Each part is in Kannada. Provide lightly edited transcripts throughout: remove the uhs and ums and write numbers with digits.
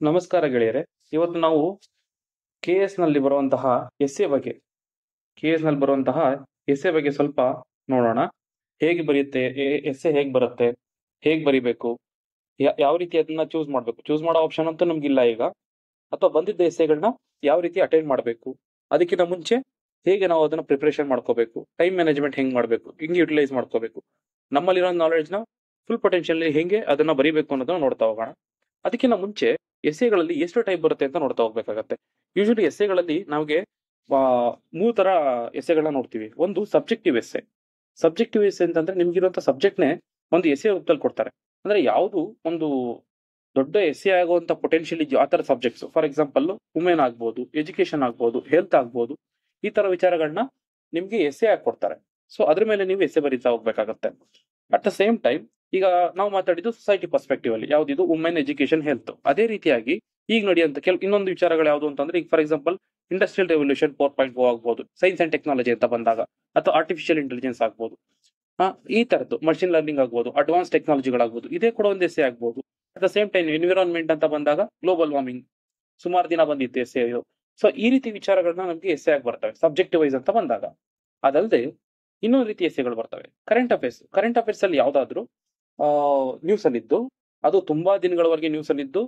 ನಮಸ್ಕಾರ ಗೆಳೆಯರೆ. ಇವತ್ತು ನಾವು KS ನಲ್ಲಿ ಬರುವಂತಹ ಎಸ್ಸೆ ಬಗ್ಗೆ KS ನಲ್ಲಿ ಬರುವಂತಹ ಎಸ್ಸೆ ಬಗ್ಗೆ ಸ್ವಲ್ಪ ನೋಡೋಣ. ಹೇಗೆ ಬರೆಯುತ್ತೆ ಎಸ್ಸೆ, ಹೇಗೆ ಬರುತ್ತೆ, ಹೇಗೆ ಬರಿಬೇಕು, ಯಾವ ರೀತಿ ಅದನ್ನ ಚೂಸ್ ಮಾಡೋ ಆಪ್ಷನ್ ಅಂತೂ ನಮ್ಗಿಲ್ಲ ಈಗ. ಅಥವಾ ಬಂದಿದ್ದ ಎಸ್ಸೆಗಳನ್ನ ಯಾವ ರೀತಿ ಅಟೆಂಡ್ ಮಾಡಬೇಕು, ಅದಕ್ಕಿಂತ ಮುಂಚೆ ಹೇಗೆ ನಾವು ಅದನ್ನ ಪ್ರಿಪರೇಷನ್ ಮಾಡ್ಕೋಬೇಕು, ಟೈಮ್ ಮ್ಯಾನೇಜ್ಮೆಂಟ್ ಹೆಂಗ್ ಮಾಡಬೇಕು, ಹೆಂಗೆ ಯುಟಿಲೈಸ್ ಮಾಡ್ಕೋಬೇಕು, ನಮ್ಮಲ್ಲಿರೋ ನಾಲೆಡ್ಜ್ನ ಫುಲ್ ಪೊಟೆನ್ಷಿಯಲ್ ಹೆಂಗೆ ಅದನ್ನ ಬರಿಬೇಕು ಅನ್ನೋದನ್ನ ನೋಡ್ತಾ ಹೋಗೋಣ. ಅದಕ್ಕಿಂತ ಮುಂಚೆ ಎಸ್ಸೆಗಳಲ್ಲಿ ಎಷ್ಟು ಟೈಪ್ ಬರುತ್ತೆ ಅಂತ ನೋಡ್ತಾ ಹೋಗ್ಬೇಕಾಗತ್ತೆ. ಯೂಶಲಿ ಎಸ್ಸೆಗಳಲ್ಲಿ ನಮಗೆ ಮೂರು ತರ ಎಸ್ಸೆಗಳನ್ನ ನೋಡ್ತೀವಿ. ಒಂದು ಸಬ್ಜೆಕ್ಟಿವ್ ಎಸ್ಸೆ. ಸಬ್ಜೆಕ್ಟಿವ್ ಎಸ್ಸೆ ಅಂತಂದ್ರೆ ನಿಮ್ಗಿರುವಂತ ಸಬ್ಜೆಕ್ಟ್ನೇ ಒಂದು ಎಸ್ಸೆ ರೂಪದಲ್ಲಿ ಕೊಡ್ತಾರೆ. ಅಂದ್ರೆ ಯಾವುದು ಒಂದು ದೊಡ್ಡ ಎಸ್ಸೆ ಆಗುವಂತ ಪೊಟೆನ್ಷಿಯಲ್ ಇದೆಯೋ ಆ ತರ ಸಬ್ಜೆಕ್ಟ್ಸ್. ಫಾರ್ ಎಕ್ಸಾಂಪಲ್ ವುಮೆನ್ ಆಗ್ಬೋದು, ಎಜುಕೇಶನ್ ಆಗ್ಬೋದು, ಹೆಲ್ತ್ ಆಗ್ಬೋದು, ಈ ತರ ವಿಚಾರಗಳನ್ನ ನಿಮ್ಗೆ ಎಸ್ಸೆ ಆಗಿ ಕೊಡ್ತಾರೆ. ಸೊ ಅದ್ರ ಮೇಲೆ ನೀವು ಎಸ್ಸೆ ಬರೀತಾ ಹೋಗ್ಬೇಕಾಗತ್ತೆ. ಅಟ್ ದ ಸೇಮ್ ಟೈಮ್ ಈಗ ನಾವು ಮಾತಾಡಿದ್ದು ಸೊಸೈಟಿ ಪರ್ಸ್ಪೆಕ್ಟಿವ್ ಅಲ್ಲಿ, ಯಾವ್ದಿದು ವುಮೆನ್, ಎಜುಕೇಶನ್, ಹೆಲ್ತ್. ಅದೇ ರೀತಿಯಾಗಿ ಈಗ ನಡೆಯುವಂತ ಇನ್ನೊಂದು ವಿಚಾರಗಳು ಯಾವುದು ಅಂತಂದ್ರೆ, ಈಗ ಫಾರ್ ಎಕ್ಸಾಂಪಲ್ ಇಂಡಸ್ಟ್ರಿಯಲ್ ರೆವಲ್ಯೂಷನ್ 4.0 ಆಗ್ಬೋದು, ಸೈನ್ಸ್ ಅಂಡ್ ಟೆಕ್ನಾಲಜಿ ಅಂತ ಬಂದಾಗ, ಅಥವಾ ಆರ್ಟಿಫಿಷಿಯಲ್ ಇಂಟೆಲಿಜೆನ್ಸ್ ಆಗ್ಬೋದು, ಈ ತರದ್ದು ಮಷಿನ್ ಲರ್ನಿಂಗ್ ಆಗ್ಬೋದು, ಅಡ್ವಾನ್ಸ್ ಟೆಕ್ನಾಲಜಿಗಳಾಗ್ಬೋದು, ಇದೇ ಕೂಡ ಒಂದು ಎಸ್ಸೆ ಆಗ್ಬೋದು. At the same time environment ಅಂತ ಬಂದಾಗ ಗ್ಲೋಬಲ್ ವಾರ್ಮಿಂಗ್ ಸುಮಾರು ದಿನ ಬಂದಿತ್ತು ಎಸ್ಸೆ ಇದು. ಸೊ ಈ ರೀತಿ ವಿಚಾರಗಳನ್ನ ನಮ್ಗೆ ಎಸ್ಸೆ ಆಗಿ ಬರ್ತವೆ ಸಬ್ಜೆಕ್ಟಿವ್ ವೈಸ್ ಅಂತ ಬಂದಾಗ. ಅದಲ್ಲದೆ ಇನ್ನೊಂದು ರೀತಿ ಎಸ್ಸೆಗಳು ಬರ್ತವೆ, ಕರೆಂಟ್ ಅಫೇರ್ಸ್. ಕರೆಂಟ್ ಅಫೇರ್ಸ್ ಅಲ್ಲಿ ಯಾವ್ದಾದ್ರು ನ್ಯೂಸ್ ಅಲ್ಲಿದ್ದು, ಅದು ತುಂಬಾ ದಿನಗಳವರೆಗೆ ನ್ಯೂಸ್ ಅಲ್ಲಿದ್ದು,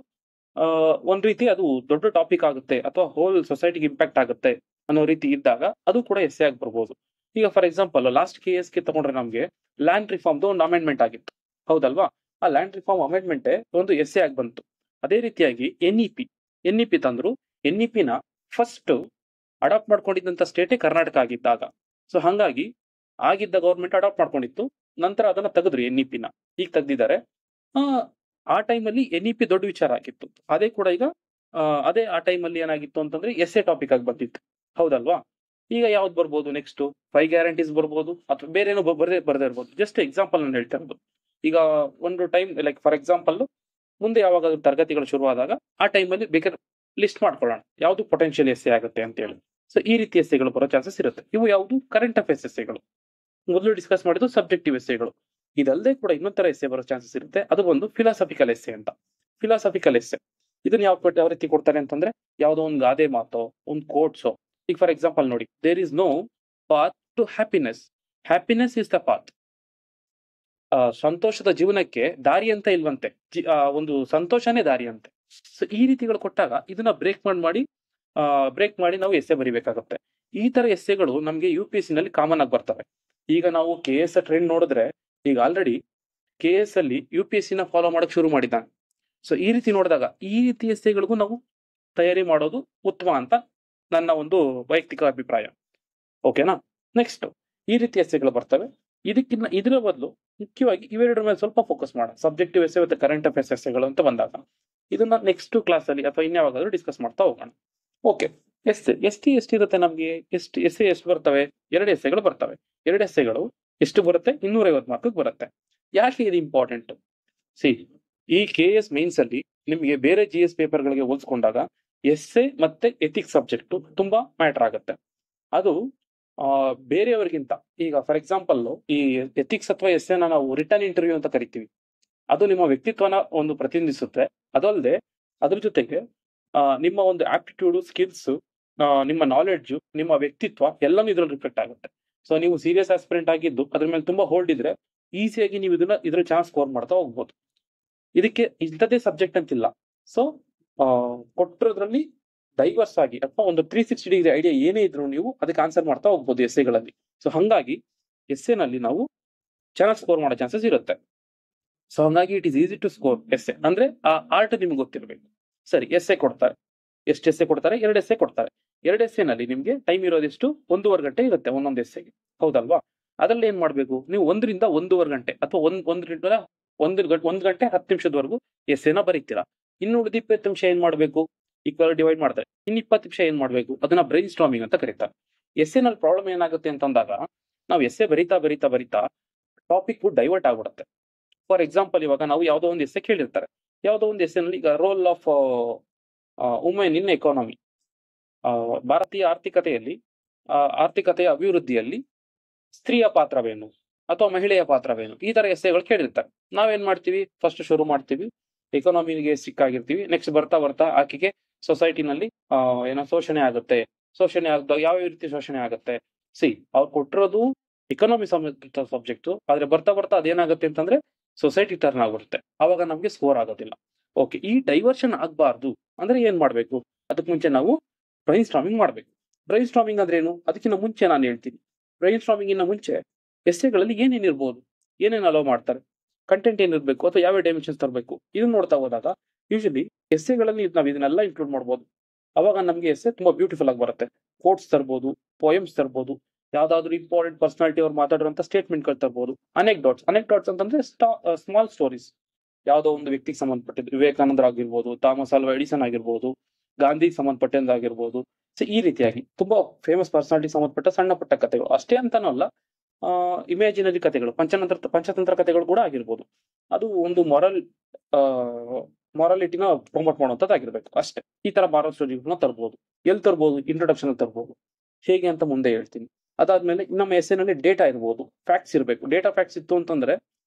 ಒಂದ್ ರೀತಿ ಅದು ದೊಡ್ಡ ಟಾಪಿಕ್ ಆಗುತ್ತೆ ಅಥವಾ ಹೋಲ್ ಸೊಸೈಟಿಗೆ ಇಂಪ್ಯಾಕ್ಟ್ ಆಗುತ್ತೆ ಅನ್ನೋ ರೀತಿ ಇದ್ದಾಗ ಅದು ಕೂಡ ಎಸ್ಸೆ ಆಗಿ ಬರ್ಬೋದು. ಈಗ ಫಾರ್ ಎಕ್ಸಾಂಪಲ್ ಲಾಸ್ಟ್ KS ಗೆ ತಗೊಂಡ್ರೆ ನಮ್ಗೆ ಲ್ಯಾಂಡ್ ರಿಫಾರ್ಮ್ದು ಒಂದು ಅಮೆಂಡ್ಮೆಂಟ್ ಆಗಿತ್ತು, ಹೌದಲ್ವಾ? ಆ ಲ್ಯಾಂಡ್ ರಿಫಾರ್ಮ್ ಅಮೆಂಡ್ಮೆಂಟ್ ಒಂದು ಎಸ್ಸೆ ಆಗಿ ಬಂತು. ಅದೇ ರೀತಿಯಾಗಿ NEP ತಂದ್ರು. NEP ನ ಫಸ್ಟ್ ಅಡಾಪ್ಟ್ ಮಾಡ್ಕೊಂಡಿದ್ದಂತ ಸ್ಟೇಟೇ ಕರ್ನಾಟಕ ಆಗಿದ್ದಾಗ. ಸೊ ಹಂಗಾಗಿ ಆಗಿದ್ದ ಗೌರ್ಮೆಂಟ್ ಅಡಾಪ್ಟ್ ಮಾಡ್ಕೊಂಡಿತ್ತು, ನಂತರ ಅದನ್ನ ತೆಗೆದ್ರು NEP ನ. ಈಗ ತೆಗ್ದಿದ್ದಾರೆ. ಆ ಟೈಮಲ್ಲಿ NEP ದೊಡ್ಡ ವಿಚಾರ ಆಗಿತ್ತು. ಅದೇ ಕೂಡ ಈಗ ಅದೇ ಆ ಟೈಮಲ್ಲಿ ಏನಾಗಿತ್ತು ಅಂತಂದ್ರೆ ಎಸ್ಸೆ ಟಾಪಿಕ್ ಆಗಿ ಬಂದಿತ್ತು, ಹೌದಲ್ವಾ? ಈಗ ಯಾವ್ದು ಬರ್ಬೋದು ನೆಕ್ಸ್ಟ್? 5 ಗ್ಯಾರಂಟೀಸ್ ಬರ್ಬೋದು, ಅಥವಾ ಬೇರೆ ಏನೋ ಬರ್ದೇ ಇರ್ಬೋದು. ಜಸ್ಟ್ ಎಕ್ಸಾಂಪಲ್ ನಾನು ಹೇಳ್ತಾ ಇರೋದು. ಈಗ ಒಂದು ಟೈಮ್ ಲೈಕ್ ಫಾರ್ ಎಕ್ಸಾಂಪಲ್ ಮುಂದೆ ಯಾವಾಗ ತರಗತಿಗಳು ಶುರುವಾದಾಗ ಆ ಟೈಮಲ್ಲಿ ಬೇಕಾದ್ರೆ ಲಿಸ್ಟ್ ಮಾಡ್ಕೊಳ್ಳೋಣ ಯಾವ್ದು ಪೊಟೆನ್ಷಿಯಲ್ ಎಸ್ಸೆ ಆಗುತ್ತೆ ಅಂತ ಹೇಳಿ. ಸೊ ಈ ರೀತಿ ಎಸ್ಸೆಗಳು ಬರೋ ಚಾನ್ಸಸ್ ಇರುತ್ತೆ. ಇವು ಯಾವುದು ಕರೆಂಟ್ ಅಫೇರ್ಸ್ ಎಸ್ಸೆಗಳು. ಮೊದಲು ಡಿಸ್ಕಸ್ ಮಾಡಿದ್ದು ಸಬ್ಜೆಕ್ಟಿವ್ ಎಸ್ಸೆಗಳು. ಇದಲ್ಲದೆ ಕೂಡ ಇನ್ನೊಂದರ ಎಸ್ಸೆ ಬರೋ ಚಾನ್ಸಸ್ ಇರುತ್ತೆ. ಅದು ಒಂದು ಫಿಲಾಸಫಿಕಲ್ ಎಸ್ಸೆ ಅಂತ. ಫಿಲಾಸಫಿಕಲ್ ಎಸ್ಸೆ ಇದನ್ನ ಯಾವ ರೀತಿ ಕೊಡ್ತಾರೆ ಅಂತಂದ್ರೆ, ಯಾವುದೋ ಒಂದು ಗಾದೆ ಮಾತೋ, ಒಂದು ಕೋಟ್ಸೋ. ಈಗ ಫಾರ್ ಎಕ್ಸಾಂಪಲ್ ನೋಡಿ, there is no path to happiness, happiness is the path. ಸಂತೋಷದ ಜೀವನಕ್ಕೆ ದಾರಿ ಅಂತ ಇಲ್ವಂತೆ, ಒಂದು ಸಂತೋಷನೇ ದಾರಿ ಅಂತೆ. ಸೊ ಈ ರೀತಿಗಳು ಕೊಟ್ಟಾಗ ಇದನ್ನ ಬ್ರೇಕ್ ಮಾಡಿ ನಾವು ಎಸ್ಸೆ ಬರಿಬೇಕಾಗುತ್ತೆ. ಈ ತರ ಎಸ್ಸೆಗಳು ನಮ್ಗೆ UPSC ನಲ್ಲಿ ಕಾಮನ್ ಆಗಿ ಬರ್ತವೆ. ಈಗ ನಾವು KS ಟ್ರೆಂಡ್ ನೋಡಿದ್ರೆ, ಈಗ ಆಲ್ರೆಡಿ KS ಅಲ್ಲಿ UPSC ನ ಫಾಲೋ ಮಾಡಕ್ ಶುರು ಮಾಡಿದ್ದಾನೆ. ಸೊ ಈ ರೀತಿ ನೋಡಿದಾಗ ಈ ರೀತಿ ಎಸ್ಸೆಗಳಿಗೂ ನಾವು ತಯಾರಿ ಮಾಡೋದು ಉತ್ತಮ ಅಂತ ನನ್ನ ಒಂದು ವೈಯಕ್ತಿಕ ಅಭಿಪ್ರಾಯ. ಓಕೆನಾ? ನೆಕ್ಸ್ಟ್ ಈ ರೀತಿ ಎಸ್ಸೆಗಳು ಬರ್ತವೆ. ಇದರ ಬದಲು ಮುಖ್ಯವಾಗಿ ಇವೆರಡರ ಮೇಲೆ ಸ್ವಲ್ಪ ಫೋಕಸ್ ಮಾಡೋಣ, ಸಬ್ಜೆಕ್ಟಿವ್ ಎಸ್ಸೆ ಮತ್ತೆ ಕರೆಂಟ್ ಅಫೇರ್ಸ್ ಎಸ್ಸೆಗಳು ಅಂತ ಬಂದಾಗ. ಇದನ್ನ ನೆಕ್ಸ್ಟ್ ಕ್ಲಾಸ್ ಅಲ್ಲಿ ಅಥವಾ ಇನ್ಯಾವಾಗಾದ್ರೂ ಡಿಸ್ಕಸ್ ಮಾಡ್ತಾ ಹೋಗೋಣ. ಓಕೆ, ಎಷ್ಟಿರುತ್ತೆ ನಮ್ಗೆ? ಎಷ್ಟು ಬರ್ತವೆ? 2 ಎಸ್ಸೆಗಳು ಬರ್ತವೆ. 2 ಎಸ್ಸೆಗಳು ಎಷ್ಟು ಬರುತ್ತೆ? 250 ಮಾರ್ಕ್ ಬರುತ್ತೆ. ಯಾಕೆ ಇದು ಇಂಪಾರ್ಟೆಂಟ್? ಈ KS ಮೇನ್ಸ್ ಅಲ್ಲಿ ನಿಮಗೆ ಬೇರೆ GS ಪೇಪರ್ ಗಳಿಗೆ ಹೋಲಿಸ್ಕೊಂಡಾಗ ಎಸ್ಸೆ ಮತ್ತೆ ಎಥಿಕ್ಸ್ ಸಬ್ಜೆಕ್ಟ್ ತುಂಬಾ ಮ್ಯಾಟರ್ ಆಗುತ್ತೆ. ಅದು ಬೇರೆಯವರಿಗಿಂತ, ಈಗ ಫಾರ್ ಎಕ್ಸಾಂಪಲ್ ಈ ಎಥಿಕ್ಸ್ ಅಥವಾ ಎಸ್ಸೆನ ನಾವು ರಿಟರ್ನ್ ಇಂಟರ್ವ್ಯೂ ಅಂತ ಕರಿತೀವಿ. ಅದು ನಿಮ್ಮ ವ್ಯಕ್ತಿತ್ವನ ಒಂದು ಪ್ರತಿನಿಧಿಸುತ್ತೆ. ಅದಲ್ಲದೆ ಅದ್ರ ಜೊತೆಗೆ ನಿಮ್ಮ ಒಂದು ಆಪ್ಟಿಟ್ಯೂಡ್, ಸ್ಕಿಲ್ಸ್, ನಿಮ್ಮ ನಾಲೆಡ್ಜ್, ನಿಮ್ಮ ವ್ಯಕ್ತಿತ್ವ ಎಲ್ಲಾನು ಇದ್ರಲ್ಲಿ ರಿಫ್ಲೆಕ್ಟ್ ಆಗುತ್ತೆ. ಸೊ ನೀವು ಸೀರಿಯಸ್ ಆಸ್ಪಿರೆಂಟ್ ಆಗಿದ್ದು ಅದ್ರ ಮೇಲೆ ತುಂಬಾ ಹೋಲ್ಡ್ ಇದ್ರೆ ಈಸಿಯಾಗಿ ನೀವು ಇದ್ರ ಚಾನ್ಸ್ ಸ್ಕೋರ್ ಮಾಡ್ತಾ ಹೋಗ್ಬೋದು. ಇದಕ್ಕೆ ಇಂಥದ್ದೇ ಸಬ್ಜೆಕ್ಟ್ ಅಂತಿಲ್ಲ. ಸೊ ಕೊಟ್ಟಿರೋದ್ರಲ್ಲಿ ಡೈವರ್ಸ್ ಆಗಿ ಅಥವಾ ಒಂದು 360 ಡಿಗ್ರಿ ಐಡಿಯಾ ಏನೇ ಇದ್ರು ನೀವು ಅದಕ್ಕೆ ಆನ್ಸರ್ ಮಾಡ್ತಾ ಹೋಗ್ಬೋದು ಎಸ್ಸೆಗಳಲ್ಲಿ. ಸೊ ಹಂಗಾಗಿ ಎಸ್ಸೆನಲ್ಲಿ ನಾವು ಚೆನ್ನಾಗಿ ಸ್ಕೋರ್ ಮಾಡೋ ಚಾನ್ಸಸ್ ಇರುತ್ತೆ. ಸೊ ಹಂಗಾಗಿ it is easy to score essay. ಅಂದ್ರೆ ಆ ಆರ್ಟ್ ನಿಮ್ಗೆ ಗೊತ್ತಿರಬೇಕು. ಸರಿ, ಎಸ್ಸೆ ಕೊಡ್ತಾರೆ. ಎಷ್ಟು ಎಸ್ಸೆ ಕೊಡ್ತಾರೆ? 2 ಎಸ್ಸೆ ಕೊಡ್ತಾರೆ. 2 ಎಸ್ಸೆನಲ್ಲಿ ನಿಮ್ಗೆ ಟೈಮ್ ಇರೋದೆಷ್ಟು? 1.5 ಗಂಟೆ ಇರುತ್ತೆ ಒಂದೊಂದು ಎಸ್ಸೆಗೆ, ಹೌದಲ್ವಾ? ಅದ್ರಲ್ಲಿ ಏನ್ ಮಾಡ್ಬೇಕು ನೀವು? 1 ರಿಂದ 1.5 ಗಂಟೆ ಅಥವಾ 1 ಗಂಟೆ 10 ನಿಮಿಷದವರೆಗೂ ಎಸ್ಸೆನ ಬರೀತೀರಾ. ಇನ್ನು ಉಳಿದ 20 ನಿಮಿಷ ಏನ್ ಮಾಡ್ಬೇಕು? ಈಕ್ವಲ್ ಡಿವೈಡ್ ಮಾಡ್ತಾರೆ. ಇನ್ನು 20 ನಿಮಿಷ ಏನ್ ಮಾಡ್ಬೇಕು? ಅದನ್ನ ಬ್ರೈನ್ ಸ್ಟಾರ್ಮಿಂಗ್ ಅಂತ ಕರೀತಾರೆ. ಎಸ್ಸೆನಲ್ಲಿ ಪ್ರಾಬ್ಲಮ್ ಏನಾಗುತ್ತೆ ಅಂತಂದಾಗ, ನಾವು ಎಸ್ಸೆ ಬರೀತಾ ಟಾಪಿಕ್ ಡೈವರ್ಟ್ ಆಗ್ಬಿಡುತ್ತೆ. ಫಾರ್ ಎಕ್ಸಾಂಪಲ್ ಇವಾಗ ನಾವು ಯಾವುದೋ ಒಂದು ಎಸ್ಸೆ ಕೇಳಿರ್ತಾರೆ. ಯಾವುದೋ ಒಂದು ಎಸ್ಸೆನಲ್ಲಿ ಈಗ roll of women in economy, ಭಾರತೀಯ ಆರ್ಥಿಕತೆಯ ಅಭಿವೃದ್ಧಿಯಲ್ಲಿ ಸ್ತ್ರೀಯ ಪಾತ್ರವೇನು ಅಥವಾ ಮಹಿಳೆಯ ಪಾತ್ರವೇನು, ಈ ತರ ಎಸ್ಸೆಗಳು ಕೇಳಿರ್ತಾರೆ. ನಾವೇನ್ ಮಾಡ್ತೀವಿ? ಫಸ್ಟ್ ಶುರು ಮಾಡ್ತೀವಿ, ಎಕಾನಮಿಗೆ ಸಿಕ್ಕಾಗಿರ್ತೀವಿ. ನೆಕ್ಸ್ಟ್ ಬರ್ತಾ ಬರ್ತಾ ಆಕೆಗೆ ಸೊಸೈಟಿನಲ್ಲಿ ಏನೋ ಶೋಷಣೆ ಆಗುತ್ತೆ. ಶೋಷಣೆ ಆದಾಗ ಯಾವ ರೀತಿ ಶೋಷಣೆ ಆಗುತ್ತೆ? ಅವ್ರು ಕೊಟ್ಟಿರೋದು ಎಕಾನಮಿ ಸಂಬಂಧಿತ ಸಬ್ಜೆಕ್ಟ್, ಆದ್ರೆ ಬರ್ತಾ ಬರ್ತಾ ಅದೇನಾಗುತ್ತೆ ಅಂತಂದ್ರೆ ಸೊಸೈಟಿ ಟರ್ನ್ ಆಗ್ಬಿಡುತ್ತೆ. ಅವಾಗ ನಮ್ಗೆ ಸ್ಕೋರ್ ಆಗೋದಿಲ್ಲ. ಓಕೆ, ಈ ಡೈವರ್ಷನ್ ಆಗ್ಬಾರ್ದು ಅಂದ್ರೆ ಏನ್ ಮಾಡ್ಬೇಕು? ಅದಕ್ಕೆ ಮುಂಚೆ ನಾವು ಬ್ರೈನ್ ಸ್ಟಾರ್ಮಿಂಗ್ ಮಾಡ್ಬೇಕು. ಬ್ರೈನ್ ಸ್ಟಾರ್ಮಿಂಗ್ ಅಂದ್ರೆ ಏನು? ಅದಕ್ಕಿಂತ ಮುಂಚೆ ನಾನು ಹೇಳ್ತೀನಿ. ಬ್ರೈನ್ ಸ್ಟಾರ್ಮಿಂಗ್ ಇಂದ ಮುಂಚೆ ಎಸ್ಸೆಗಳಲ್ಲಿ ಏನೇನಿರ್ಬೋದು, ಏನೇನು ಅಲೋ ಮಾಡ್ತಾರೆ, ಕಂಟೆಂಟ್ ಏನಿರ್ಬೇಕು ಅಥವಾ ಯಾವ ಡೈಮೆನ್ಷನ್ಸ್ ತರಬೇಕು, ಇದನ್ನ ನೋಡ್ತಾ ಹೋದಾಗ ಯೂಶಲಿ ಎಸ್ಸೆಗಳಲ್ಲಿ ನಾವು ಇದನ್ನೆಲ್ಲ ಇನ್ಕ್ಲೂಡ್ ಮಾಡ್ಬೋದು. ಅವಾಗ ನಮ್ಗೆ ಎಸ್ಸೆ ತುಂಬಾ ಬ್ಯೂಟಿಫುಲ್ ಆಗಿ ಬರುತ್ತೆ. ಕೋಟ್ಸ್ ತರ್ಬೋದು, ಪೋಯಮ್ಸ್ ತರ್ಬೋದು, ಯಾವ್ದಾದ್ರು ಇಂಪಾರ್ಟೆಂಟ್ ಪರ್ಸನಾಲಿಟಿ ಅವ್ರು ಮಾತಾಡಿರುವಂತ ಸ್ಟೇಟ್ಮೆಂಟ್ಗಳು ತರ್ಬೋದು. ಅನೆಕ್ಡಾಟ್ಸ್ ಅಂತಂದ್ರೆ ಸ್ಮಾಲ್ ಸ್ಟೋರೀಸ್. ಯಾವುದೋ ಒಂದು ವ್ಯಕ್ತಿಗೆ ಸಂಬಂಧಪಟ್ಟಿದ್ದು, ವಿವೇಕಾನಂದರ್ ಆಗಿರ್ಬೋದು, ಥಾಮಸ್ ಆಲ್ವಾ ಎಡಿಸನ್ ಆಗಿರ್ಬೋದು, ಗಾಂಧಿಗೆ ಸಂಬಂಧಪಟ್ಟಂದಾಗಿರ್ಬೋದು. ಈ ರೀತಿಯಾಗಿ ತುಂಬಾ ಫೇಮಸ್ ಪರ್ಸನಾಲಿಟಿ ಸಂಬಂಧಪಟ್ಟ ಸಣ್ಣ ಪುಟ್ಟ ಕಥೆಗಳು ಅಷ್ಟೇ ಅಂತಾನೂ ಅಲ್ಲ, ಇಮ್ಯಾಜಿನರಿ ಕಥೆಗಳು, ಪಂಚತಂತ್ರ ಕಥೆಗಳು ಕೂಡ ಆಗಿರ್ಬೋದು. ಅದು ಒಂದು ಮೊರಾಲಿಟಿನ ಪ್ರಮೋಟ್ ಮಾಡುವಂತದ್ದಾಗಿರ್ಬೇಕು ಅಷ್ಟೇ. ಈ ತರ ಮಾರಲ್ ಸ್ಟೋರಿಗಳನ್ನ ತರ್ಬೋದು. ಎಲ್ಲಿ ತರ್ಬೋದು? ಇಂಟ್ರೊಡಕ್ಷನ್ ತರ್ಬೋದು. ಹೇಗೆ ಅಂತ ಮುಂದೆ ಹೇಳ್ತೀನಿ. ಅದಾದ್ಮೇಲೆ ನಮ್ಮ ಎಸ್ಸೆನಲ್ಲಿ ಡೇಟಾ ಇರ್ಬೋದು, ಫ್ಯಾಕ್ಟ್ಸ್ ಇರಬೇಕು. ಡೇಟಾ ಫ್ಯಾಕ್ಟ್ಸ್ ಇತ್ತು ಅಂತಂದ್ರೆ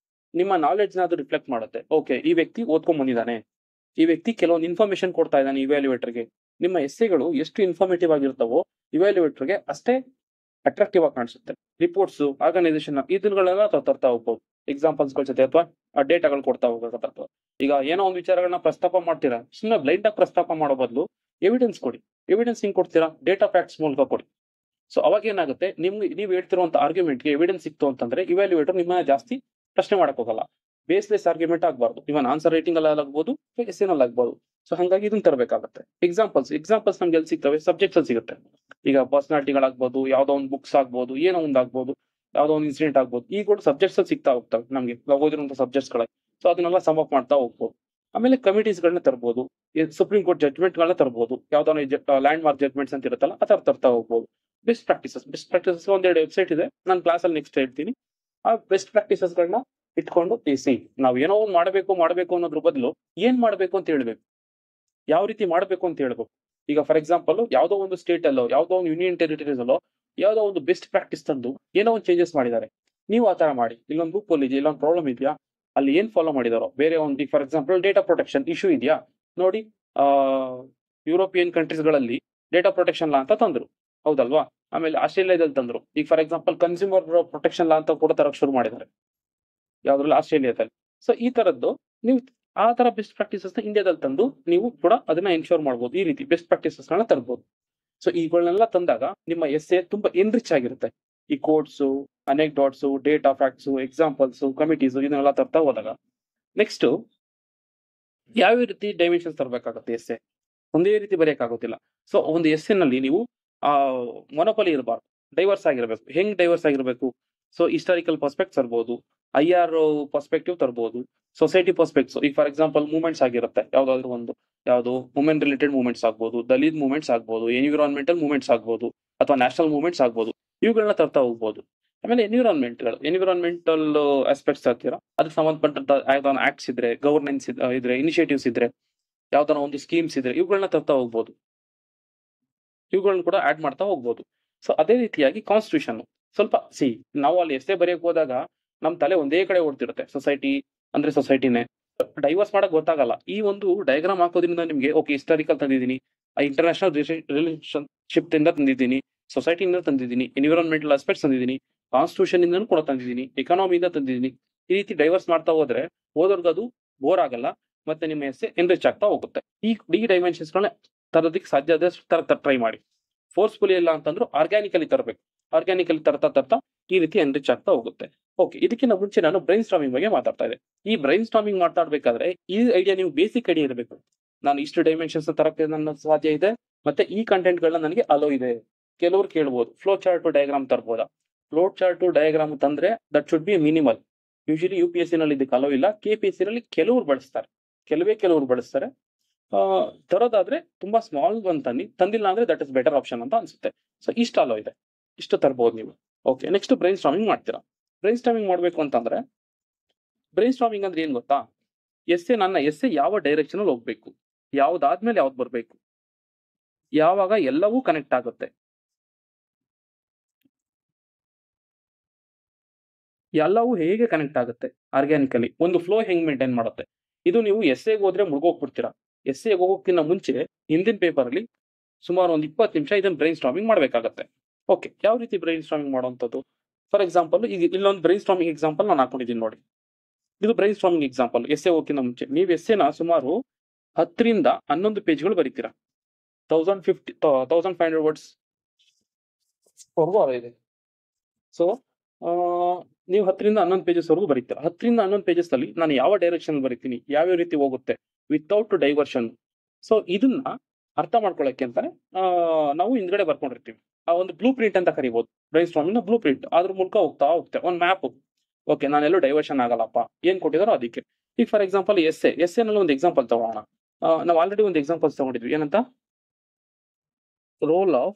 ನಿಮ್ಮ ನಾಲೆಡ್ಜ್ ನ ಅದು ರಿಫ್ಲೆಕ್ಟ್ ಮಾಡುತ್ತೆ. ಓಕೆ, ಈ ವ್ಯಕ್ತಿ ಓದ್ಕೊಂಡ್ ಬಂದಿದ್ದಾನೆ, ಈ ವ್ಯಕ್ತಿ ಕೆಲವೊಂದು ಇನ್ಫಾರ್ಮೇಶನ್ ಕೊಡ್ತಾ ಇದ್ದಾನೆ ಇವ್ಯಾಲ್ಯೂಯೇಟರ್ಗೆ. ನಿಮ್ಮ ಎಸ್ಸೆಗಳು ಎಷ್ಟು ಇನ್ಫಾರ್ಮೇಟಿವ್ ಆಗಿರ್ತಾವೋ ಇವ್ಯಾಲ್ಯೂಯೇಟರ್ಗೆ ಅಷ್ಟೇ ಅಟ್ರಾಕ್ಟಿವ್ ಆಗಿ ಕಾಣಿಸುತ್ತೆ. ರಿಪೋರ್ಟ್ಸ್, ಆರ್ಗನೈಸೇಷನ್ ಇದನ್ನೆಲ್ಲ ತರ್ತಾ ಹೋಗ್ಬೋದು ಎಕ್ಸಾಂಪಲ್ಸ್ಗಳ ಜೊತೆ, ಅಥವಾ ಡೇಟಾಗಳು ಕೊಡ್ತಾ ಹೋಗೋದು. ಈಗ ಏನೋ ಒಂದು ವಿಚಾರಗಳನ್ನ ಪ್ರಸ್ತಾಪ ಮಾಡ್ತೀರಾ, ಸುಮ್ಮನೆ ಬ್ಲೈಂಡ್ ಆಗಿ ಪ್ರಸ್ತಾಪ ಮಾಡೋ ಬದಲು ಎವಿಡೆನ್ಸ್ ಕೊಡಿ. ಎವಿಡೆನ್ಸ್ ಹಿಂಗ್ ಕೊಡ್ತೀರಾ? ಡೇಟಾ ಫ್ಯಾಕ್ಟ್ಸ್ ಮೂಲಕ ಕೊಡಿ. ಅವಾಗ ಏನಾಗುತ್ತೆ, ನೀವು ಹೇಳ್ತಿರುವಂತ ಆರ್ಗ್ಯುಮೆಂಟ್ಗೆ ಎವಿಡೆನ್ಸ್ ಸಿಕ್ತು ಅಂತಂದ್ರೆ ಇವ್ಯಾಲ್ಯೂಯೇಟರ್ ನಿಮ್ಮನ್ನ ಜಾಸ್ತಿ ಪ್ರಶ್ನೆ ಮಾಡಕ್ ಹೋಗಲ್ಲ. ಬೇಸ್ಲೆಸ್ ಆರ್ಗ್ಯುಮೆಂಟ್ ಆಗಬಾರ್ದು. ಇವನ್ ಆನ್ಸರ್ ರೈಟಿಂಗ್ ಅಲ್ಲಿ ಆಗ್ಬೋದು, ಎಸ್ಸೆನಲ್ಲಿ ಆಗ್ಬೋದು. ಹಾಗಾಗಿ ಇದನ್ನ ತರಬೇಕಾಗುತ್ತೆ. ಎಕ್ಸಾಂಪಲ್ಸ್ ನಮ್ಗೆ ಎಲ್ಲಿ ಸಿಗ್ತವೆ? ಸಬ್ಜೆಕ್ಟ್ಸ್ ಅಲ್ಲಿ ಸಿಗುತ್ತೆ. ಈಗ ಪರ್ಸನಾಲಿಟಿಗಳಾಗ್ಬೋದು, ಯಾವ್ದೋ ಒಂದು ಬುಕ್ಸ್ ಆಗ್ಬೋದು, ಏನೋ ಒಂದು ಆಗ್ಬೋದು, ಯಾವ್ದೋ ಒಂದು ಇನ್ಸಿಡೆಂಟ್ ಆಗ್ಬೋದು. ಈಗ ಕೂಡ ಸಬ್ಜೆಕ್ಟ್ಸ್ ಅಲ್ಲಿ ಸಿಗ್ತಾ ಹೋಗ್ತವೆ ನಮ್ಗೆ, ನಾವು ಓದಿರುವಂತ ಸಬ್ಜೆಕ್ಟ್ಸ್ ಗಳ. ಅದನ್ನೆಲ್ಲ ಸಮ್ ಅಪ್ ಮಾಡ್ತಾ ಹೋಗ್ಬೋದು. ಆಮೇಲೆ ಕಮಿಟೀಸ್ ಗಳನ್ನ ತರಬಹುದು, ಸುಪ್ರೀಂ ಕೋರ್ಟ್ ಜಡ್ಜ್ಮೆಂಟ್ ಗಳನ್ನ ತರಬಹುದು, ಯಾವ್ದಾದ್ರು ಲ್ಯಾಂಡ್ ಮಾರ್ಕ್ ಜಡ್ಜ್ಮೆಂಟ್ಸ್ ಅಂತ ಇರುತ್ತಲ್ಲ ಆ ತರ ತರ್ತಾ ಹೋಗ್ಬೋದು. ಬೆಸ್ಟ್ ಪ್ರಾಕ್ಟೀಸಸ್ ಒಂದೆರಡು ವೆಬ್ಸೈಟ್ ಇದೆ, ನಾನು ಕ್ಲಾಸ್ ಅಲ್ಲಿ ನೆಕ್ಸ್ಟ್ ಹೇಳ್ತೀನಿ. ಆ ಬೆಸ್ಟ್ ಪ್ರಾಕ್ಟೀಸಸ್ ಗಳನ್ನ ಇಟ್ಕೊಂಡು ನಾವು ಏನೋ ಒಂದು ಮಾಡಬೇಕು ಅನ್ನೋದ್ರ ಬದಲು ಏನ್ ಮಾಡ್ಬೇಕು ಅಂತ ಹೇಳ್ಬೇಕು, ಯಾವ ರೀತಿ ಮಾಡ್ಬೇಕು ಅಂತ ಹೇಳ್ಬೇಕು. ಈಗ ಫಾರ್ ಎಕ್ಸಾಂಪಲ್ ಯಾವ್ದೋ ಒಂದು ಸ್ಟೇಟ್ ಅಲ್ಲೋ, ಯಾವ್ದೋ ಒಂದು ಯೂನಿಯನ್ ಟೆರಿಟರೀಸ್ ಅಲ್ಲೋ ಯಾವ್ದೋ ಒಂದು ಬೆಸ್ಟ್ ಪ್ರಾಕ್ಟೀಸ್ ತಂದು ಏನೋ ಒಂದು ಚೇಂಜಸ್ ಮಾಡಿದ್ದಾರೆ, ನೀವು ಆತರ ಮಾಡಿ. ಇಲ್ಲೊಂದು ಬುಕ್ ಇದೆಯಾ, ಇಲ್ಲೊಂದು ಪ್ರಾಬ್ಲಮ್ ಇದೆಯಾ, ಅಲ್ಲಿ ಏನ್ ಫಾಲೋ ಮಾಡಿದಾರೋ ಬೇರೆ ಒಂದು, for example data protection issue ಇದೆಯಾ ನೋಡಿ. ಯುರೋಪಿಯನ್ ಕಂಟ್ರೀಸ್ ಗಳಲ್ಲಿ ಡೇಟಾ ಪ್ರೊಟೆಕ್ಷನ್ ಲಾ ಅಂತ ತಂದ್ರು, ಹೌದಲ್ವಾ? ಆಮೇಲೆ ಆಸ್ಟ್ರೇಲಿಯಾದಲ್ಲಿ ತಂದ್ರು. ಈಗ ಫಾರ್ ಎಕ್ಸಾಂಪಲ್ ಕನ್ಸ್ಯೂಮರ್ ಪ್ರೊಟೆಕ್ಷನ್ ಲಾ ಅಂತ ಕೂಡ ತರಕ್ ಶುರು ಮಾಡಿದ್ದಾರೆ, ಯಾವ್ದ್ರಲ್ಲಿ? ಆಸ್ಟ್ರೇಲಿಯಾದಲ್ಲಿ. ಈ ತರದ್ದು ನೀವು ಆ ತರ ಬೆಸ್ಟ್ ಪ್ರಾಕ್ಟೀಸಸ್ ನ ಇಂಡಿಯಾದಲ್ಲಿ ತಂದು ನೀವು ಕೂಡ ಅದನ್ನ ಎನ್ಶೋರ್ ಮಾಡಬಹುದು. ಈ ರೀತಿ ಬೆಸ್ಟ್ ಪ್ರಾಕ್ಟೀಸಸ್ ಗಳನ್ನ ತರಬಹುದು. ಇವುಗಳನ್ನೆಲ್ಲ ತಂದಾಗ ನಿಮ್ಮ ಎಸ್ಸೆ ತುಂಬಾ ಎನ್ರಿಚ್ ಆಗಿರುತ್ತೆ. ಈ quotes, anecdotes, data facts, examples, committees ಇದನ್ನೆಲ್ಲ ತರ್ತಾ ಹೋದಾಗ ನೆಕ್ಸ್ಟ್ ಯಾವ ರೀತಿ ಡೈಮೆನ್ಷನ್ಸ್ ತರಬೇಕಾಗುತ್ತೆ? ಎಸ್ಸೆ ಒಂದೇ ರೀತಿ ಬರೆಯಕ್ಕಾಗೋದಿಲ್ಲ. ಒಂದು ಎಸ್ಸೆ ನಲ್ಲಿ ನೀವು ಮೊನೊಪಲಿ ಇರಬಾರ್ದು, ಡೈವರ್ಸ್ ಆಗಿರ್ಬೇಕು. ಹೆಂಗ್ ಡೈವರ್ಸ್ ಆಗಿರ್ಬೇಕು? ಹಿಸ್ಟಾರಿಕಲ್ ಪರ್ಸ್ಪೆಕ್ಟ್ ತರ್ಬೋದು, IR ಪರ್ಸ್ಪೆಕ್ಟಿವ್ ತರ್ಬೋದು, ಸೊಸೈಟಿ ಪರ್ಸ್ಪೆಕ್ಟ್ಸ್. ಈಗ ಫಾರ್ ಎಕ್ಸಾಂಪಲ್ ಮೂವ್ಮೆಂಟ್ಸ್ ಆಗಿರುತ್ತೆ, ಯಾವ್ದಾದ್ರು ಒಂದು, ಯಾವ್ದು ವುಮೆನ್ ರಿಲೇಟೆಡ್ ಮೂವ್ಮೆಂಟ್ಸ್ ಆಗ್ಬೋದು, ದಲಿತ್ ಮೂವ್ಮೆಂಟ್ಸ್ ಆಗ್ಬೋದು, ಎನ್ವಿರಾನ್ಮೆಂಟಲ್ ಮೂವ್ಮೆಂಟ್ಸ್ ಆಗ್ಬೋದು, ಅಥವಾ ನ್ಯಾಷನಲ್ ಮೂವ್ಮೆಂಟ್ಸ್ ಆಗ್ಬೋದು. ಇವುಗಳನ್ನ ತರ್ತಾ ಹೋಗ್ಬೋದು. ಆಮೇಲೆ ಎನ್ವಿರಾನ್ಮೆಂಟಲ್ ಆಸ್ಪೆಕ್ಟ್ಸ್ ತರ್ತೀರಾ, ಅದಕ್ಕೆ ಸಂಬಂಧಪಟ್ಟಂತ ಯಾವ್ದಾನ ಆಕ್ಟ್ಸ್ ಇದ್ರೆ, ಗವರ್ನೆನ್ಸ್ ಇದ್ರೆ, ಇನಿಷಿಯೇಟಿವ್ಸ್ ಇದ್ರೆ, ಯಾವ್ದಾನ ಒಂದು ಸ್ಕೀಮ್ಸ್ ಇದ್ರೆ ಇವುಗಳನ್ನ ತರ್ತಾ ಹೋಗ್ಬೋದು. ಇವುಗಳನ್ನ ಕೂಡ ಆಡ್ ಮಾಡ್ತಾ ಹೋಗ್ಬೋದು. ಅದೇ ರೀತಿಯಾಗಿ ಕಾನ್ಸ್ಟಿಟ್ಯೂಷನ್ ಸ್ವಲ್ಪ ನಾವು ಅಲ್ಲಿ ಎಷ್ಟೇ ಬರೆಯಕ್ ಹೋದಾಗ ನಮ್ ತಲೆ ಒಂದೇ ಕಡೆ ಓಡ್ತಿರುತ್ತೆ. ಸೊಸೈಟಿ ಅಂದ್ರೆ ಸೊಸೈಟಿನೇ, ಡೈವರ್ಸ್ ಮಾಡಕ್ ಗೊತ್ತಾಗಲ್ಲ. ಈ ಒಂದು ಡಯಾಗ್ರಾಮ್ ಹಾಕೋದ್ರಿಂದ ನಿಮ್ಗೆ ಓಕೆ, ಹಿಸ್ಟಾರಿಕಲ್ ತಂದಿದ್ದೀನಿ, ಇಂಟರ್ನ್ಯಾಷನಲ್ ರಿಲೇಶನ್ಶಿಪ್ ಇಂದ ತಂದಿದ್ದೀನಿ, ಸೊಸೈಟಿಯಿಂದ ತಂದಿದ್ದೀನಿ, ಎನ್ವಿರಾನ್ಮೆಂಟಲ್ ಆಸ್ಪೆಕ್ಟ್ಸ್ ತಂದಿದ್ದೀನಿ, ಕಾನ್ಸ್ಟಿಟ್ಯೂಷನ್ ಇಂದನೂ ಕೂಡ ತಂದಿದ್ದೀನಿ, ಎಕಾನಮಿಯಿಂದ ತಂದಿದ್ದೀನಿ. ಈ ರೀತಿ ಡೈವರ್ಸ್ ಮಾಡ್ತಾ ಹೋದ್ರೆ ಓದೋರ್ಗೆ ಅದು ಬೋರ್ ಆಗಲ್ಲ, ಮತ್ತೆ ನಿಮ್ಮ ಎಸ್ಸೆ ಎನ್ರಿಚ್ ಆಗ್ತಾ ಹೋಗುತ್ತೆ. ಈ ಡೈಮೆನ್ಷನ್ಸ್ ಗಳನ್ನ ತರೋದಕ್ಕೆ ಸಾಧ್ಯ ಆದಷ್ಟು ಟ್ರೈ ಮಾಡಿ. ಫೋರ್ಸ್ಫುಲಿ ಇಲ್ಲ ಅಂತಂದ್ರೂ ಆರ್ಗ್ಯಾನಿಕಲಿ ತರಬೇಕು. ಆರ್ಗ್ಯಾನಿಕಲಿ ತರ್ತಾ ಈ ರೀತಿ ಎನ್ರಿಚ್ ಆಗ್ತಾ ಹೋಗುತ್ತೆ. ಓಕೆ, ಇದಕ್ಕಿಂತ ಮುಂಚೆ ನಾನು ಬ್ರೈನ್ ಸ್ಟಾರ್ಮಿಂಗ್ ಬಗ್ಗೆ ಮಾತಾಡ್ತಾ ಇದ್ದೆ. ಈ ಬ್ರೈನ್ ಸ್ಟಾರ್ಮಿಂಗ್ ಮಾತಾಡ್ಬೇಕಾದ್ರೆ ಈ ಐಡಿಯಾ ನೀವು ಬೇಸಿಕ್ ಐಡಿಯಾ ಇರಬೇಕು. ನಾನು ಇಷ್ಟು ಡೈಮೆನ್ಷನ್ಸ್ ತರಕ್ಕೆ ನನ್ನ ಸಾಧ್ಯ ಇದೆ, ಮತ್ತೆ ಈ ಕಂಟೆಂಟ್ ಗಳನ್ನ ನನಗೆ ಅಲೋ ಇದೆ. ಕೆಲವ್ರು ಕೇಳ್ಬೋದು, ಫ್ಲೋ ಚಾರ್ಟ್ ಡಯಾಗ್ರಾಮ್ ತರ್ಬೋದಾ? ಫ್ಲೋ ಚಾರ್ಟ್ ಡಯಾಗ್ರಾಮ್ ತಂದ್ರೆ that should be minimal. Usually UPSC ನಲ್ಲಿ ಇದಕ್ಕೆ ಅಲೋ ಇಲ್ಲ. KPSC ನಲ್ಲಿ ಕೆಲವರು ಬಳಸ್ತಾರೆ. ತರೋದಾದ್ರೆ ತುಂಬಾ ಸ್ಮಾಲ್ ಒಂದು ತಂದಿಲ್ಲ ಅಂದ್ರೆ ದಟ್ ಇಸ್ ಬೆಟರ್ ಆಪ್ಷನ್ ಅಂತ ಅನ್ಸುತ್ತೆ. ಇಷ್ಟು ಅಲೋ ಇದೆ, ಇಷ್ಟು ತರಬಹುದು ನೀವು. ಓಕೆ, ನೆಕ್ಸ್ಟ್ ಬ್ರೈನ್ ಸ್ಟಾರ್ಮಿಂಗ್ ಮಾಡ್ತೀರಾ. ಬ್ರೈನ್ ಸ್ಟಾರ್ಮಿಂಗ್ ಮಾಡ್ಬೇಕು ಅಂತಂದ್ರೆ, ಬ್ರೈನ್ ಸ್ಟಾರ್ಮಿಂಗ್ ಅಂದ್ರೆ ಏನ್ ಗೊತ್ತಾ? ನನ್ನ ಎಸ್ಸೆ ಯಾವ ಡೈರೆಕ್ಷನ್ ಅಲ್ಲಿ ಹೋಗ್ಬೇಕು, ಯಾವ್ದಾದ್ಮೇಲೆ ಯಾವ್ದು ಬರ್ಬೇಕು, ಯಾವಾಗ ಎಲ್ಲವೂ ಕನೆಕ್ಟ್ ಆಗುತ್ತೆ, ಎಲ್ಲವೂ ಹೇಗೆ ಕನೆಕ್ಟ್ ಆಗುತ್ತೆ ಆರ್ಗ್ಯಾನಿಕಲಿ, ಒಂದು ಫ್ಲೋ ಹೆಂಗ್ ಮೇಂಟೈನ್ ಮಾಡುತ್ತೆ, ಇದು ನೀವು ಎಸ್ಸೆಗೆ ಹೋದ್ರೆ ಮುಳುಗೋಗ್ಬಿಡ್ತೀರಾ. ಎಸ್ಸೆಗೆ ಹೋಗೋಕ್ಕಿಂತ ಮುಂಚೆ ಹಿಂದಿನ ಪೇಪರ್ ಅಲ್ಲಿ ಸುಮಾರು ಒಂದು 20 ನಿಮಿಷ ಇದನ್ನ ಬ್ರೈನ್ ಸ್ಟಾರ್ಮಿಂಗ್ ಮಾಡ್ಬೇಕಾಗತ್ತೆ. ಓಕೆ, ಯಾವ ರೀತಿ ಬ್ರೈನ್ ಸ್ಟಾರ್ಮಿಂಗ್ ಮಾಡುವಂಥದ್ದು? ಫಾರ್ ಎಕ್ಸಾಂಪಲ್, ಈಗ ಇಲ್ಲೊಂದು ಬ್ರೈನ್ ಸ್ಟಾರ್ಮಿಂಗ್ ಎಕ್ಸಾಂಪಲ್ ನಾನು ಹಾಕೊಂಡಿದ್ದೀನಿ ನೋಡಿ. ಇದು ಬ್ರೈನ್ ಸ್ಟಾರ್ಮಿಂಗ್ ಎಕ್ಸಾಂಪಲ್. ಎಸ್ಸೆ ಹೋಗೋಕ್ಕಿಂತ ಮುಂಚೆ ನೀವು ಎಸ್ಸೆನ ಸುಮಾರು 10 ರಿಂದ 11 ಪೇಜ್ಗಳು ಬರೀತೀರಾ. 1500 ವರ್ಡ್ಸ್ ಇದೆ. ಸೊ ನೀವು 10 ರಿಂದ 11 ಪೇಜಸ್ ವರೆಗೂ ಬರೀತೀರಾ. 10 ರಿಂದ 11 ಪೇಜಸ್ ಅಲ್ಲಿ ನಾನು ಯಾವ ಡೈರೆಕ್ಷನ್ ಬರೀತೀನಿ, ಯಾವ್ಯಾವ ರೀತಿ ಹೋಗುತ್ತೆ ವಿತೌಟ್ ಡೈವರ್ಷನ್. ಸೊ ಇದನ್ನ ಅರ್ಥ ಮಾಡ್ಕೊಳ್ಳೋಕೆ ಅಂತಾನೆ ನಾವು ಹಿಂದ್ಗಡೆ ಬರ್ಕೊಂಡಿರ್ತೀವಿ. ಆ ಒಂದು ಬ್ಲೂ ಪ್ರಿಂಟ್ ಅಂತ ಕರಿಬಹುದು. ಬ್ರೈನ್ ಸ್ಟಾರ್ಮಿಂಗ್ ನ ಬ್ಲೂ ಪ್ರಿಂಟ್. ಅದ್ರ ಮೂಲಕ ಹೋಗ್ತಾ ಒಂದು ಮ್ಯಾಪ್. ಓಕೆ, ನಾನೆಲ್ಲೂ ಡೈವರ್ಷನ್ ಆಗಲ್ಲಪ್ಪ, ಏನ್ ಕೊಟ್ಟಿದಾರೋ ಅದಕ್ಕೆ. ಈಗ ಫಾರ್ ಎಕ್ಸಾಂಪಲ್ ಎಸ್ಸೆ ನಲ್ಲಿ ಒಂದು ಎಕ್ಸಾಂಪಲ್ ತಗೋಣ. ನಾವು ಆಲ್ರೆಡಿ ಒಂದು ಎಕ್ಸಾಂಪಲ್ಸ್ ತಗೊಂಡಿದ್ವಿ. ಏನಂತ? Roll of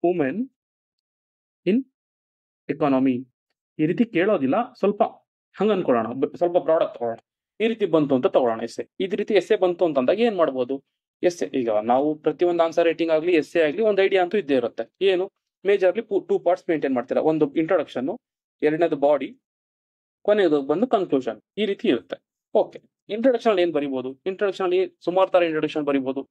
women in economy. ಈ ರೀತಿ ಕೇಳೋದಿಲ್ಲ, ಸ್ವಲ್ಪ ಹಂಗ ಅನ್ಕೊಳ್ಳೋಣ, ಸ್ವಲ್ಪ ಪ್ರಾಡಕ್ಟ್ ತಗೊಳ್ಳೋಣ. ಈ ರೀತಿ ಬಂತು ಅಂತ ತಗೊಳ್ಳೋಣ ಎಸ್ಸೆ. ಈ ರೀತಿ ಎಸ್ಸೆ ಬಂತು ಅಂತಂದಾಗ ಏನ್ ಮಾಡ್ಬೋದು? ಎಸ್ಸೆ, ಈಗ ನಾವು ಪ್ರತಿಯೊಂದು ಆನ್ಸರ್ ರೈಟಿಂಗ್ ಆಗಲಿ ಎಸ್ಸೆ ಆಗಲಿ ಒಂದು ಐಡಿಯಾ ಅಂತೂ ಇದ್ದೇ ಇರುತ್ತೆ. ಏನು? ಮೇಜರ್ಲಿ 2 ಪಾರ್ಟ್ಸ್ ಮೇಂಟೈನ್ ಮಾಡ್ತೀರಾ. ಒಂದು ಇಂಟ್ರೊಡಕ್ಷನ್, ಎರಡನೇದು ಬಾಡಿ, ಕೊನೆಯದು ಬಂದು ಕನ್ಕ್ಲೂಷನ್. ಈ ರೀತಿ ಇರುತ್ತೆ. ಓಕೆ, ಇಂಟ್ರೊಡಕ್ಷನ್ ಅಲ್ಲಿ ಏನ್ ಬರೀಬಹುದು? ಇಂಟ್ರೊಡಕ್ಷನ್ ಅಲ್ಲಿ ಸುಮಾರು ತರ ಇಂಟ್ರೊಡಕ್ಷನ್ ಬರೀಬಹುದು.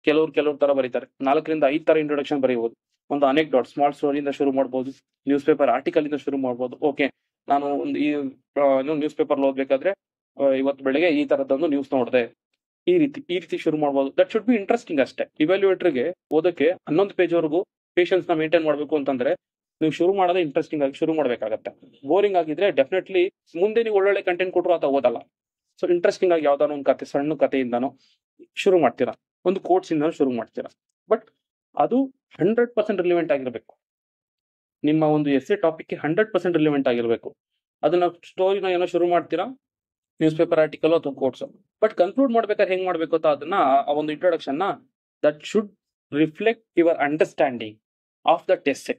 ಕೆಲವ್ರು ತರ ಬರೀತಾರೆ. 4 ರಿಂದ 5 ತರ ಇಂಟ್ರೊಡಕ್ಷನ್ ಬರೀಬಹುದು. ಒಂದು ಅನೆಕ್ಡಾಟ್, ಸ್ಮಾಲ್ ಸ್ಟೋರಿಯಿಂದ ಶುರು ಮಾಡ್ಬೋದು. ನ್ಯೂಸ್ ಪೇಪರ್ ಆರ್ಟಿಕಲ್ ಇಂದ ಶುರು ಮಾಡ್ಬೋದು. ಓಕೆ, ನಾನು ಒಂದು ಈ ನ್ಯೂಸ್ ಪೇಪರ್ ಓದ್ಬೇಕಾದ್ರೆ ಇವತ್ತು ಬೆಳಗ್ಗೆ ಈ ತರದೊಂದು ನ್ಯೂಸ್ ನೋಡಿದೆ, ಈ ರೀತಿ ಶುರು ಮಾಡ್ಬೋದು. ದಟ್ ಶುಡ್ ಬಿ ಇಂಟ್ರೆಸ್ಟಿಂಗ್ ಅಷ್ಟೇ. ಇವ್ಯಾಲ್ಯೂಯೇಟರ್ಗೆ ಓದಕ್ಕೆ 11 ಪೇಜ್ ವರೆಗೂ ಪೇಷನ್ಸ್ ನ ಮೇಂಟೈನ್ ಮಾಡ್ಬೇಕು ಅಂತಂದ್ರೆ ನೀವು ಶುರು ಮಾಡೋದೇ ಇಂಟ್ರೆಸ್ಟಿಂಗ್ ಆಗಿ ಶುರು ಮಾಡ್ಬೇಕಾಗತ್ತೆ. ಬೋರಿಂಗ್ ಆಗಿದ್ರೆ ಡೆಫಿನೆಟ್ಲಿ ಮುಂದೆ ನೀವು ಒಳ್ಳೊಳ್ಳೆ ಕಂಟೆಂಟ್ ಕೊಟ್ಟರು ಆತ ಓದಲ್ಲ. ಸೊ ಇಂಟ್ರೆಸ್ಟಿಂಗ್ ಆಗಿ ಯಾವ್ದಾದ್ರು ಒಂದು ಕತೆ, ಸಣ್ಣ ಕಥೆಯಿಂದಾನೋ ಶುರು ಮಾಡ್ತೀರಾ, ಒಂದು ಕೋಟ್ಸ್ ಇಂದಾನು ಶುರು ಮಾಡ್ತೀರಾ. ಬಟ್ ಅದು 100% ರಿಲಿವೆಂಟ್ ಆಗಿರ್ಬೇಕು. ನಿಮ್ಮ ಒಂದು ಎಸ್ಸೆ ಟಾಪಿಕ್ಗೆ 100% ರಿಲಿವೆಂಟ್ ಆಗಿರ್ಬೇಕು. ಅದನ್ನ ಸ್ಟೋರಿನ ಏನೋ ಶುರು ಮಾಡ್ತೀರಾ, ನ್ಯೂಸ್ ಪೇಪರ್ ಆರ್ಟಿಕಲ್ ಅಥವಾ ಕೋಟ್ಸ್. ಬಟ್ ಕನ್ಕ್ಲೂಡ್ ಮಾಡ್ಬೇಕಾದ್ರೆ ಹೆಂಗ್ ಮಾಡ್ಬೇಕು ಅಂತ ಅದನ್ನ ಆ ಒಂದು introduction that should reflect your understanding of that essay.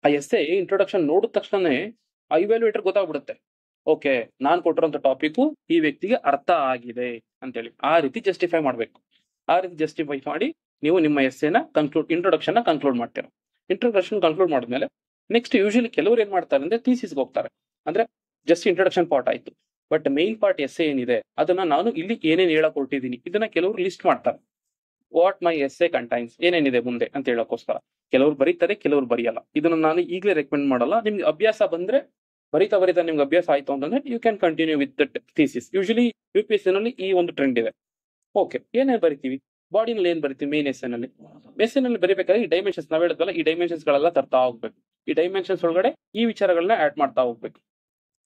ಆ ಎಸ್ಸೆ ಇಂಟ್ರೊಡಕ್ಷನ್ ನೋಡಿದ ತಕ್ಷಣನೇ ಆ ಇವ್ಯಾಲ್ಯೂಯೇಟರ್ ಗೊತ್ತಾಗ್ಬಿಡುತ್ತೆ. ಓಕೆ, ನಾನ್ ಕೊಟ್ಟಿರೋಂಥ ಟಾಪಿಕ್ ಈ ವ್ಯಕ್ತಿಗೆ ಅರ್ಥ ಆಗಿದೆ ಅಂತೇಳಿ. ಆ ರೀತಿ ಜಸ್ಟಿಫೈ ಮಾಡ್ಬೇಕು. ಆ ರೀತಿ ಜಸ್ಟಿಫೈ ಮಾಡಿ ನೀವು ನಿಮ್ಮ ಎಸ್ಸೆನ ಇಂಟ್ರೊಡಕ್ಷನ್ ಕನ್ಕ್ಲೂಡ್ ಮಾಡ್ತೀರಾ. ಇಂಟ್ರೊಡಕ್ಷನ್ ಕನ್ಕ್ಲೂಡ್ ಮಾಡಿದ್ಮೇಲೆ ನೆಕ್ಸ್ಟ್ ಯೂಶಲಿ ಕೆಲವರು ಏನ್ ಮಾಡ್ತಾರೆ ಅಂದ್ರೆ ಥೀಸಿಸ್ಗೆ ಹೋಗ್ತಾರೆ. ಅಂದ್ರೆ ಜಸ್ಟ್ ಇಂಟ್ರೊಡಕ್ಷನ್ ಪಾರ್ಟ್ ಆಯ್ತು, ಬಟ್ ಮೇನ್ ಪಾರ್ಟ್ ಎಸ್ಸೆ ಏನಿದೆ ಅದನ್ನ ನಾನು ಇಲ್ಲಿ ಏನೇನು ಹೇಳಕ್ ಹೊರಟಿದ್ದೀನಿ ಇದನ್ನ ಕೆಲವರು ಲಿಸ್ಟ್ ಮಾಡ್ತಾರೆ. ವಾಟ್ ಮೈ ಎಸ್ಸೆ ಕಂಟೈನ್ಸ್, ಏನೇನಿದೆ ಮುಂದೆ ಅಂತ ಹೇಳೋಕ್ಕೋಸ್ಕರ. ಕೆಲವರು ಬರೀತಾರೆ, ಕೆಲವರು ಬರೆಯಲ್ಲ. ಇದನ್ನ ನಾನು ಈಗಲೇ ರೆಕಮೆಂಡ್ ಮಾಡಲ್ಲ. ನಿಮ್ಗೆ ಅಭ್ಯಾಸ ಬಂದ್ರೆ ಬರೀತಾ ನಿಮ್ಗೆ ಅಭ್ಯಾಸ ಆಯ್ತು ಅಂತಂದ್ರೆ you can continue with that thesis. Usually UPSC ನಲ್ಲಿ ಈ ಒಂದು ಟ್ರೆಂಡ್ ಇದೆ. ಓಕೆ, ಏನೇನು ಬರಿತೀವಿ? ಬಾಡಿನಲ್ಲಿ ಏನ್ ಬರಿತೀವಿ? ಮೇನ್ ಎಸ್ಸೆನಲ್ಲಿ ಬರೀಬೇಕಾದ್ರೆ ಈ ಡೈಮೆನ್ಷನ್ಸ್ ನಾವ್ ಹೇಳಿದ್ವಲ್ಲ, ಈ ಡೈಮೆನ್ಷನ್ಸ್ ಗಳೆಲ್ಲ ತರ್ತಾ ಹೋಗ್ಬೇಕು. ಈ ಡೈಮೆನ್ಷನ್ಸ್ ಒಳಗಡೆ ಈ ವಿಚಾರಗಳನ್ನ ಆಡ್ ಮಾಡ್ತಾ ಹೋಗ್ಬೇಕು.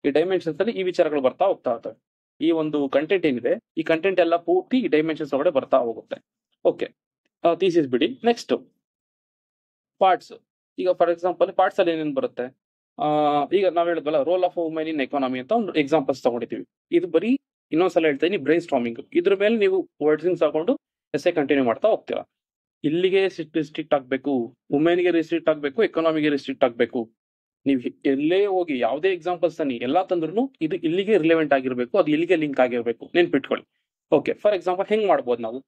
ಈ ಡೈಮೆನ್ಷನ್ಸ್ ಅಲ್ಲಿ ಈ ವಿಚಾರಗಳು ಬರ್ತಾ ಹೋಗ್ತಾ ಇರ್ತವೆ. ಈ ಒಂದು ಕಂಟೆಂಟ್ ಏನಿದೆ, ಈ ಕಂಟೆಂಟ್ ಎಲ್ಲ ಪೂರ್ತಿ ಈ ಡೈಮೆನ್ಷನ್ಸ್ ಒಳಗಡೆ ಬರ್ತಾ ಹೋಗುತ್ತೆ. ಓಕೆ, ಥೀಸಿಸ್ ಬಿಡಿ. Next parts. ಈಗ ಫಾರ್ ಎಕ್ಸಾಂಪಲ್ ಪಾರ್ಟ್ಸ್ ಅಲ್ಲಿ ಏನೇನು ಬರುತ್ತೆ? ಈಗ ನಾವ್ ಹೇಳಿದ್ವಲ್ಲ, role of women in economy ಅಂತ ಒಂದು ಎಕ್ಸಾಂಪಲ್ಸ್ ತಗೊಂಡಿದ್ದೀವಿ. ಇದು ಬರೀ ಇನ್ನೊಂದ್ಸಲ ಹೇಳ್ತಾ ಇದೀನಿ, ಬ್ರೈನ್ ಸ್ಟಾರ್ಮಿಂಗ್. ಇದ್ರ ಮೇಲೆ ನೀವು ವರ್ಡ್ಸಿಂಗ್ಸ್ ಹಾಕೊಂಡು ಎಸ್ಸೆ ಕಂಟಿನ್ಯೂ ಮಾಡ್ತಾ ಹೋಗ್ತೀರಾ. ಇಲ್ಲಿಗೆ ರಿಸ್ಟ್ರಿಕ್ಟ್ ಆಗ್ಬೇಕು, ವುಮೆನ್ಗೆ ರಿಸ್ಟ್ರಿಕ್ಟ್ ಆಗ್ಬೇಕು, ಎಕಾನಮಿಗೆ ರಿಸ್ಟ್ರಿಕ್ಟ್ ಆಗ್ಬೇಕು. ನೀವು ಎಲ್ಲೇ ಹೋಗಿ ಯಾವುದೇ ಎಕ್ಸಾಂಪಲ್ಸ್ ತನ್ನಿ, ಎಲ್ಲಾ ತಂದ್ರೂ ಇದು ಇಲ್ಲಿಗೆ ರಿಲೆವೆಂಟ್ ಆಗಿರ್ಬೇಕು, ಅದು ಇಲ್ಲಿಗೆ ಲಿಂಕ್ ಆಗಿರ್ಬೇಕು. ನೆನ್ಪಿಟ್ಕೊಳ್ಳಿ. ಓಕೆ, ಫಾರ್ ಎಕ್ಸಾಂಪಲ್ ಹೆಂಗ್ ಮಾಡ್ಬೋದು? ನಾವು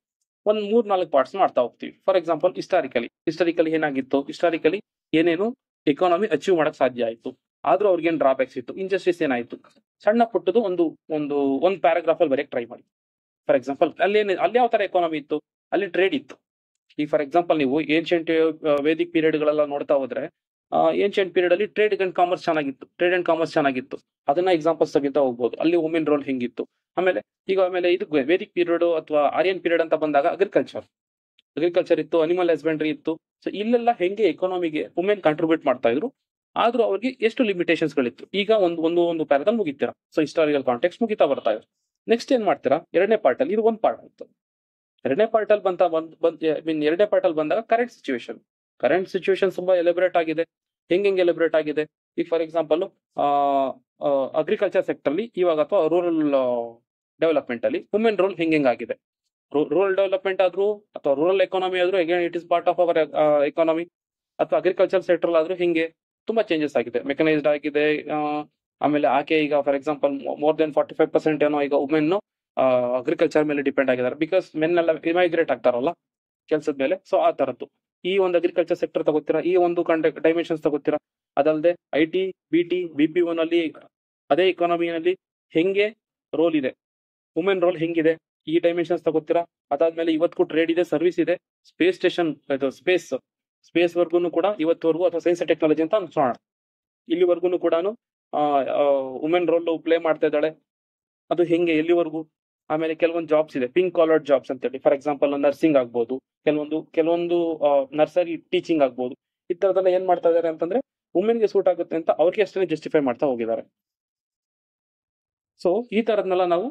ಒಂದ್ 3-4 ಪಾರ್ಟ್ಸ್ ಮಾಡ್ತಾ ಹೋಗ್ತೀವಿ. ಫಾರ್ ಎಕ್ಸಾಂಪಲ್ ಹಿಸ್ಟಾರಿಕಲಿ ಏನಾಗಿತ್ತು, ಹಿಸ್ಟಾರಿಕಲಿ ಏನೇನು ಎಕಾನಮಿ ಅಚೀವ್ ಮಾಡಕ್ ಸಾಧ್ಯ ಆಯ್ತು, ಆದ್ರೂ ಅವ್ರಿಗೇನ್ ಡ್ರಾಬ್ಯಾಕ್ಸ್ ಇತ್ತು, ಇನ್ಜಸ್ಟಿಸ್ ಏನಾಯ್ತು, ಸಣ್ಣ ಪುಟ್ಟದು ಒಂದು ಪ್ಯಾರಾಗ್ರಾಫ್ ಅಲ್ಲಿ ಬರೆಯಕ್ ಟ್ರೈ ಮಾಡಿ. ಫಾರ್ ಎಕ್ಸಾಂಪಲ್ ಅಲ್ಲಿ ಯಾವ ತರ ಎಕಾನಮಿ ಇತ್ತು, ಅಲ್ಲಿ ಟ್ರೇಡ್ ಇತ್ತು. ಈಗ ಫಾರ್ ಎಕ್ಸಾಂಪಲ್ ನೀವು ಏನ್ಷಿಯಂಟ್ ವೇದಿಕ್ ಪೀರಿಯಡ್ ಗಳೆಲ್ಲ ನೋಡ್ತಾ ಹೋದ್ರೆ, ಏನ್ಷಿಯಂಟ್ ಪೀರಿಯಡ್ ಅಲ್ಲಿ ಟ್ರೇಡ್ ಅಂಡ್ ಕಾಮರ್ಸ್ ಚೆನ್ನಾಗಿತ್ತು. ಅದನ್ನ ಎಕ್ಸಾಂಪಲ್ಸ್ ತೆಗಿತಾ ಹೋಗ್ಬೋದು. ಅಲ್ಲಿ ವುಮೆನ್ ರೋಲ್ ಹೆಂಗಿತ್ತು. ಆಮೇಲೆ ಇದು ವೇದಿಕ್ ಪೀರಿಯಡ್ ಅಥವಾ ಆರ್ಯನ್ ಪೀರಿಯಡ್ ಅಂತ ಬಂದಾಗ ಅಗ್ರಿಕಲ್ಚರ್ ಇತ್ತು, ಅನಿಮಲ್ ಹಸ್ಬೆಂಡ್ರಿ ಇತ್ತು. ಸೊ ಇಲ್ಲೆಲ್ಲ ಹೆಂಗೆ ಎಕಾನಮಿಗೆ ವುಮೆನ್ ಕಾಂಟ್ರಿಬ್ಯೂಟ್ ಮಾಡ್ತಾ ಇದ್ರು, ಆದ್ರೂ ಅವ್ರಿಗೆ ಎಷ್ಟು ಲಿಮಿಟೇಷನ್ಸ್ ಗಳಿತ್ತು. ಈಗ ಒಂದು ಪ್ಯಾರದಲ್ಲಿ ಮುಗಿತೀರಾ. ಸೊ ಹಿಸ್ಟಾರಿಕಲ್ ಕಾಂಟೆಕ್ಸ್ಟ್ ಮುಗಿತಾ ಬರ್ತಾ ಇದೆ. ನೆಕ್ಸ್ಟ್ ಏನ್ ಮಾಡ್ತೀರಾ? ಎರಡನೇ ಪಾರ್ಟ್ ಅಲ್ಲಿ ಇದು ಒಂದು ಪಾರ್ಟ್ ಆಯ್ತು. ಎರಡನೇ ಪಾರ್ಟ್ ಅಲ್ಲಿ ಬಂದಾಗ ಕರೆಂಟ್ ಸಿಚುವೇಶನ್ ತುಂಬಾ ಎಲಿಬ್ರೇಟ್ ಆಗಿದೆ. ಹೆಂಗೆ ಎಲಿಬ್ರೇಟ್ ಆಗಿದೆ? ಈಗ ಫಾರ್ ಎಕ್ಸಾಂಪಲ್ ಅಗ್ರಿಕಲ್ಚರ್ ಸೆಕ್ಟರ್ ಅಲ್ಲಿ ಇವಾಗ, ಅಥವಾ ರೂರಲ್ ಡೆವಲಪ್ಮೆಂಟ್ ಅಲ್ಲಿ ವುಮೆನ್ ರೋಲ್ ಹೆಂಗಾಗಿದೆ. ರೂರಲ್ ಡೆವಲಪ್ಮೆಂಟ್ ಆದ್ರೂ ಅಥವಾ ರೂರಲ್ ಎಕಾನಮಿ ಆದ್ರೂ again it is part of our economy. ಅಥವಾ ಅಗ್ರಿಕಲ್ಚರ್ ಸೆಕ್ಟರ್ ಆದ್ರೂ ಹಿಂಗೆ ತುಂಬಾ ಚೇಂಜಸ್ ಆಗಿದೆ, ಮೆಕನೈಸ್ಡ್ ಆಗಿದೆ. ಆಮೇಲೆ ಆಕೆ ಈಗ ಫಾರ್ ಎಕ್ಸಾಂಪಲ್ ಮೋರ್ ದೆನ್ 45% ಏನೋ ಈಗ ವುಮೆನ್ ಅಗ್ರಿಕಲ್ಚರ್ ಮೇಲೆ ಡಿಪೆಂಡ್ ಆಗಿದ್ದಾರೆ. ಬಿಕಾಸ್ ಮೆನ್ ಎಲ್ಲ ಇಮೈಗ್ರೇಟ್ ಆಗ್ತಾರಲ್ಲ ಕೆಲಸದ ಮೇಲೆ. ಸೊ ಆ ತರದ್ದು ಈ ಒಂದು ಅಗ್ರಿಕಲ್ಚರ್ ಸೆಕ್ಟರ್ ತಗೋತೀರಾ, ಈ ಒಂದು ಡೈಮೆನ್ಷನ್ಸ್ ತಗೋತೀರಾ. ಅದಲ್ಲದೆ IT, BT, BPO ನಲ್ಲಿ ಅದೇ ಎಕಾನಮಿನಲ್ಲಿ ಹೆಂಗೆ ರೋಲ್ ಇದೆ, ವುಮೆನ್ ರೋಲ್ ಹೆಂಗಿದೆ ಈ ಡೈಮೆನ್ಷನ್ಸ್ ತಗೋತೀರಾ. ಅದಾದ್ಮೇಲೆ ಇವತ್ತು ಟ್ರೇಡ್ ಇದೆ, ಸರ್ವಿಸ್ ಇದೆ, ಸ್ಪೇಸ್ ಸ್ಟೇಷನ್ ಸ್ಪೇಸ್ ವರ್ಗು ಕೂಡ ಇವತ್ತವರೆಗೂ ಅಥವಾ ಸೈನ್ಸ್ ಅಂಡ್ ಟೆಕ್ನಾಲಜಿ ಅಂತ ಅನ್ಸೋಣ, ಇಲ್ಲಿವರೆಗೂ ಕೂಡ ವುಮೆನ್ ರೋಲ್ ಪ್ಲೇ ಮಾಡ್ತಾ ಇದ್ದಾಳೆ. ಅದು ಹೆಂಗೆ ಎಲ್ಲಿವರೆಗೂ. ಆಮೇಲೆ ಕೆಲವೊಂದು ಜಾಬ್ಸ್ ಇದೆ, ಪಿಂಕ್ ಕಾಲರ್ ಜಾಬ್ಸ್ ಅಂತೇಳಿ, ಫಾರ್ ಎಕ್ಸಾಂಪಲ್ ನರ್ಸಿಂಗ್ ಆಗ್ಬೋದು, ಕೆಲವೊಂದು ನರ್ಸರಿ ಟೀಚಿಂಗ್ ಆಗ್ಬೋದು. ಈ ತರದೆಲ್ಲ ಏನ್ ಮಾಡ್ತಾ ಇದಾರೆ ಅಂತಂದ್ರೆ ವುಮೆನ್ಗೆ ಸೂಟ್ ಆಗುತ್ತೆ ಅಂತ ಅವ್ರಿಗೆ ಅಷ್ಟೇ ಜಸ್ಟಿಫೈ ಮಾಡ್ತಾ ಹೋಗಿದ್ದಾರೆ. ಸೊ ಈ ತರದ್ನೆಲ್ಲ ನಾವು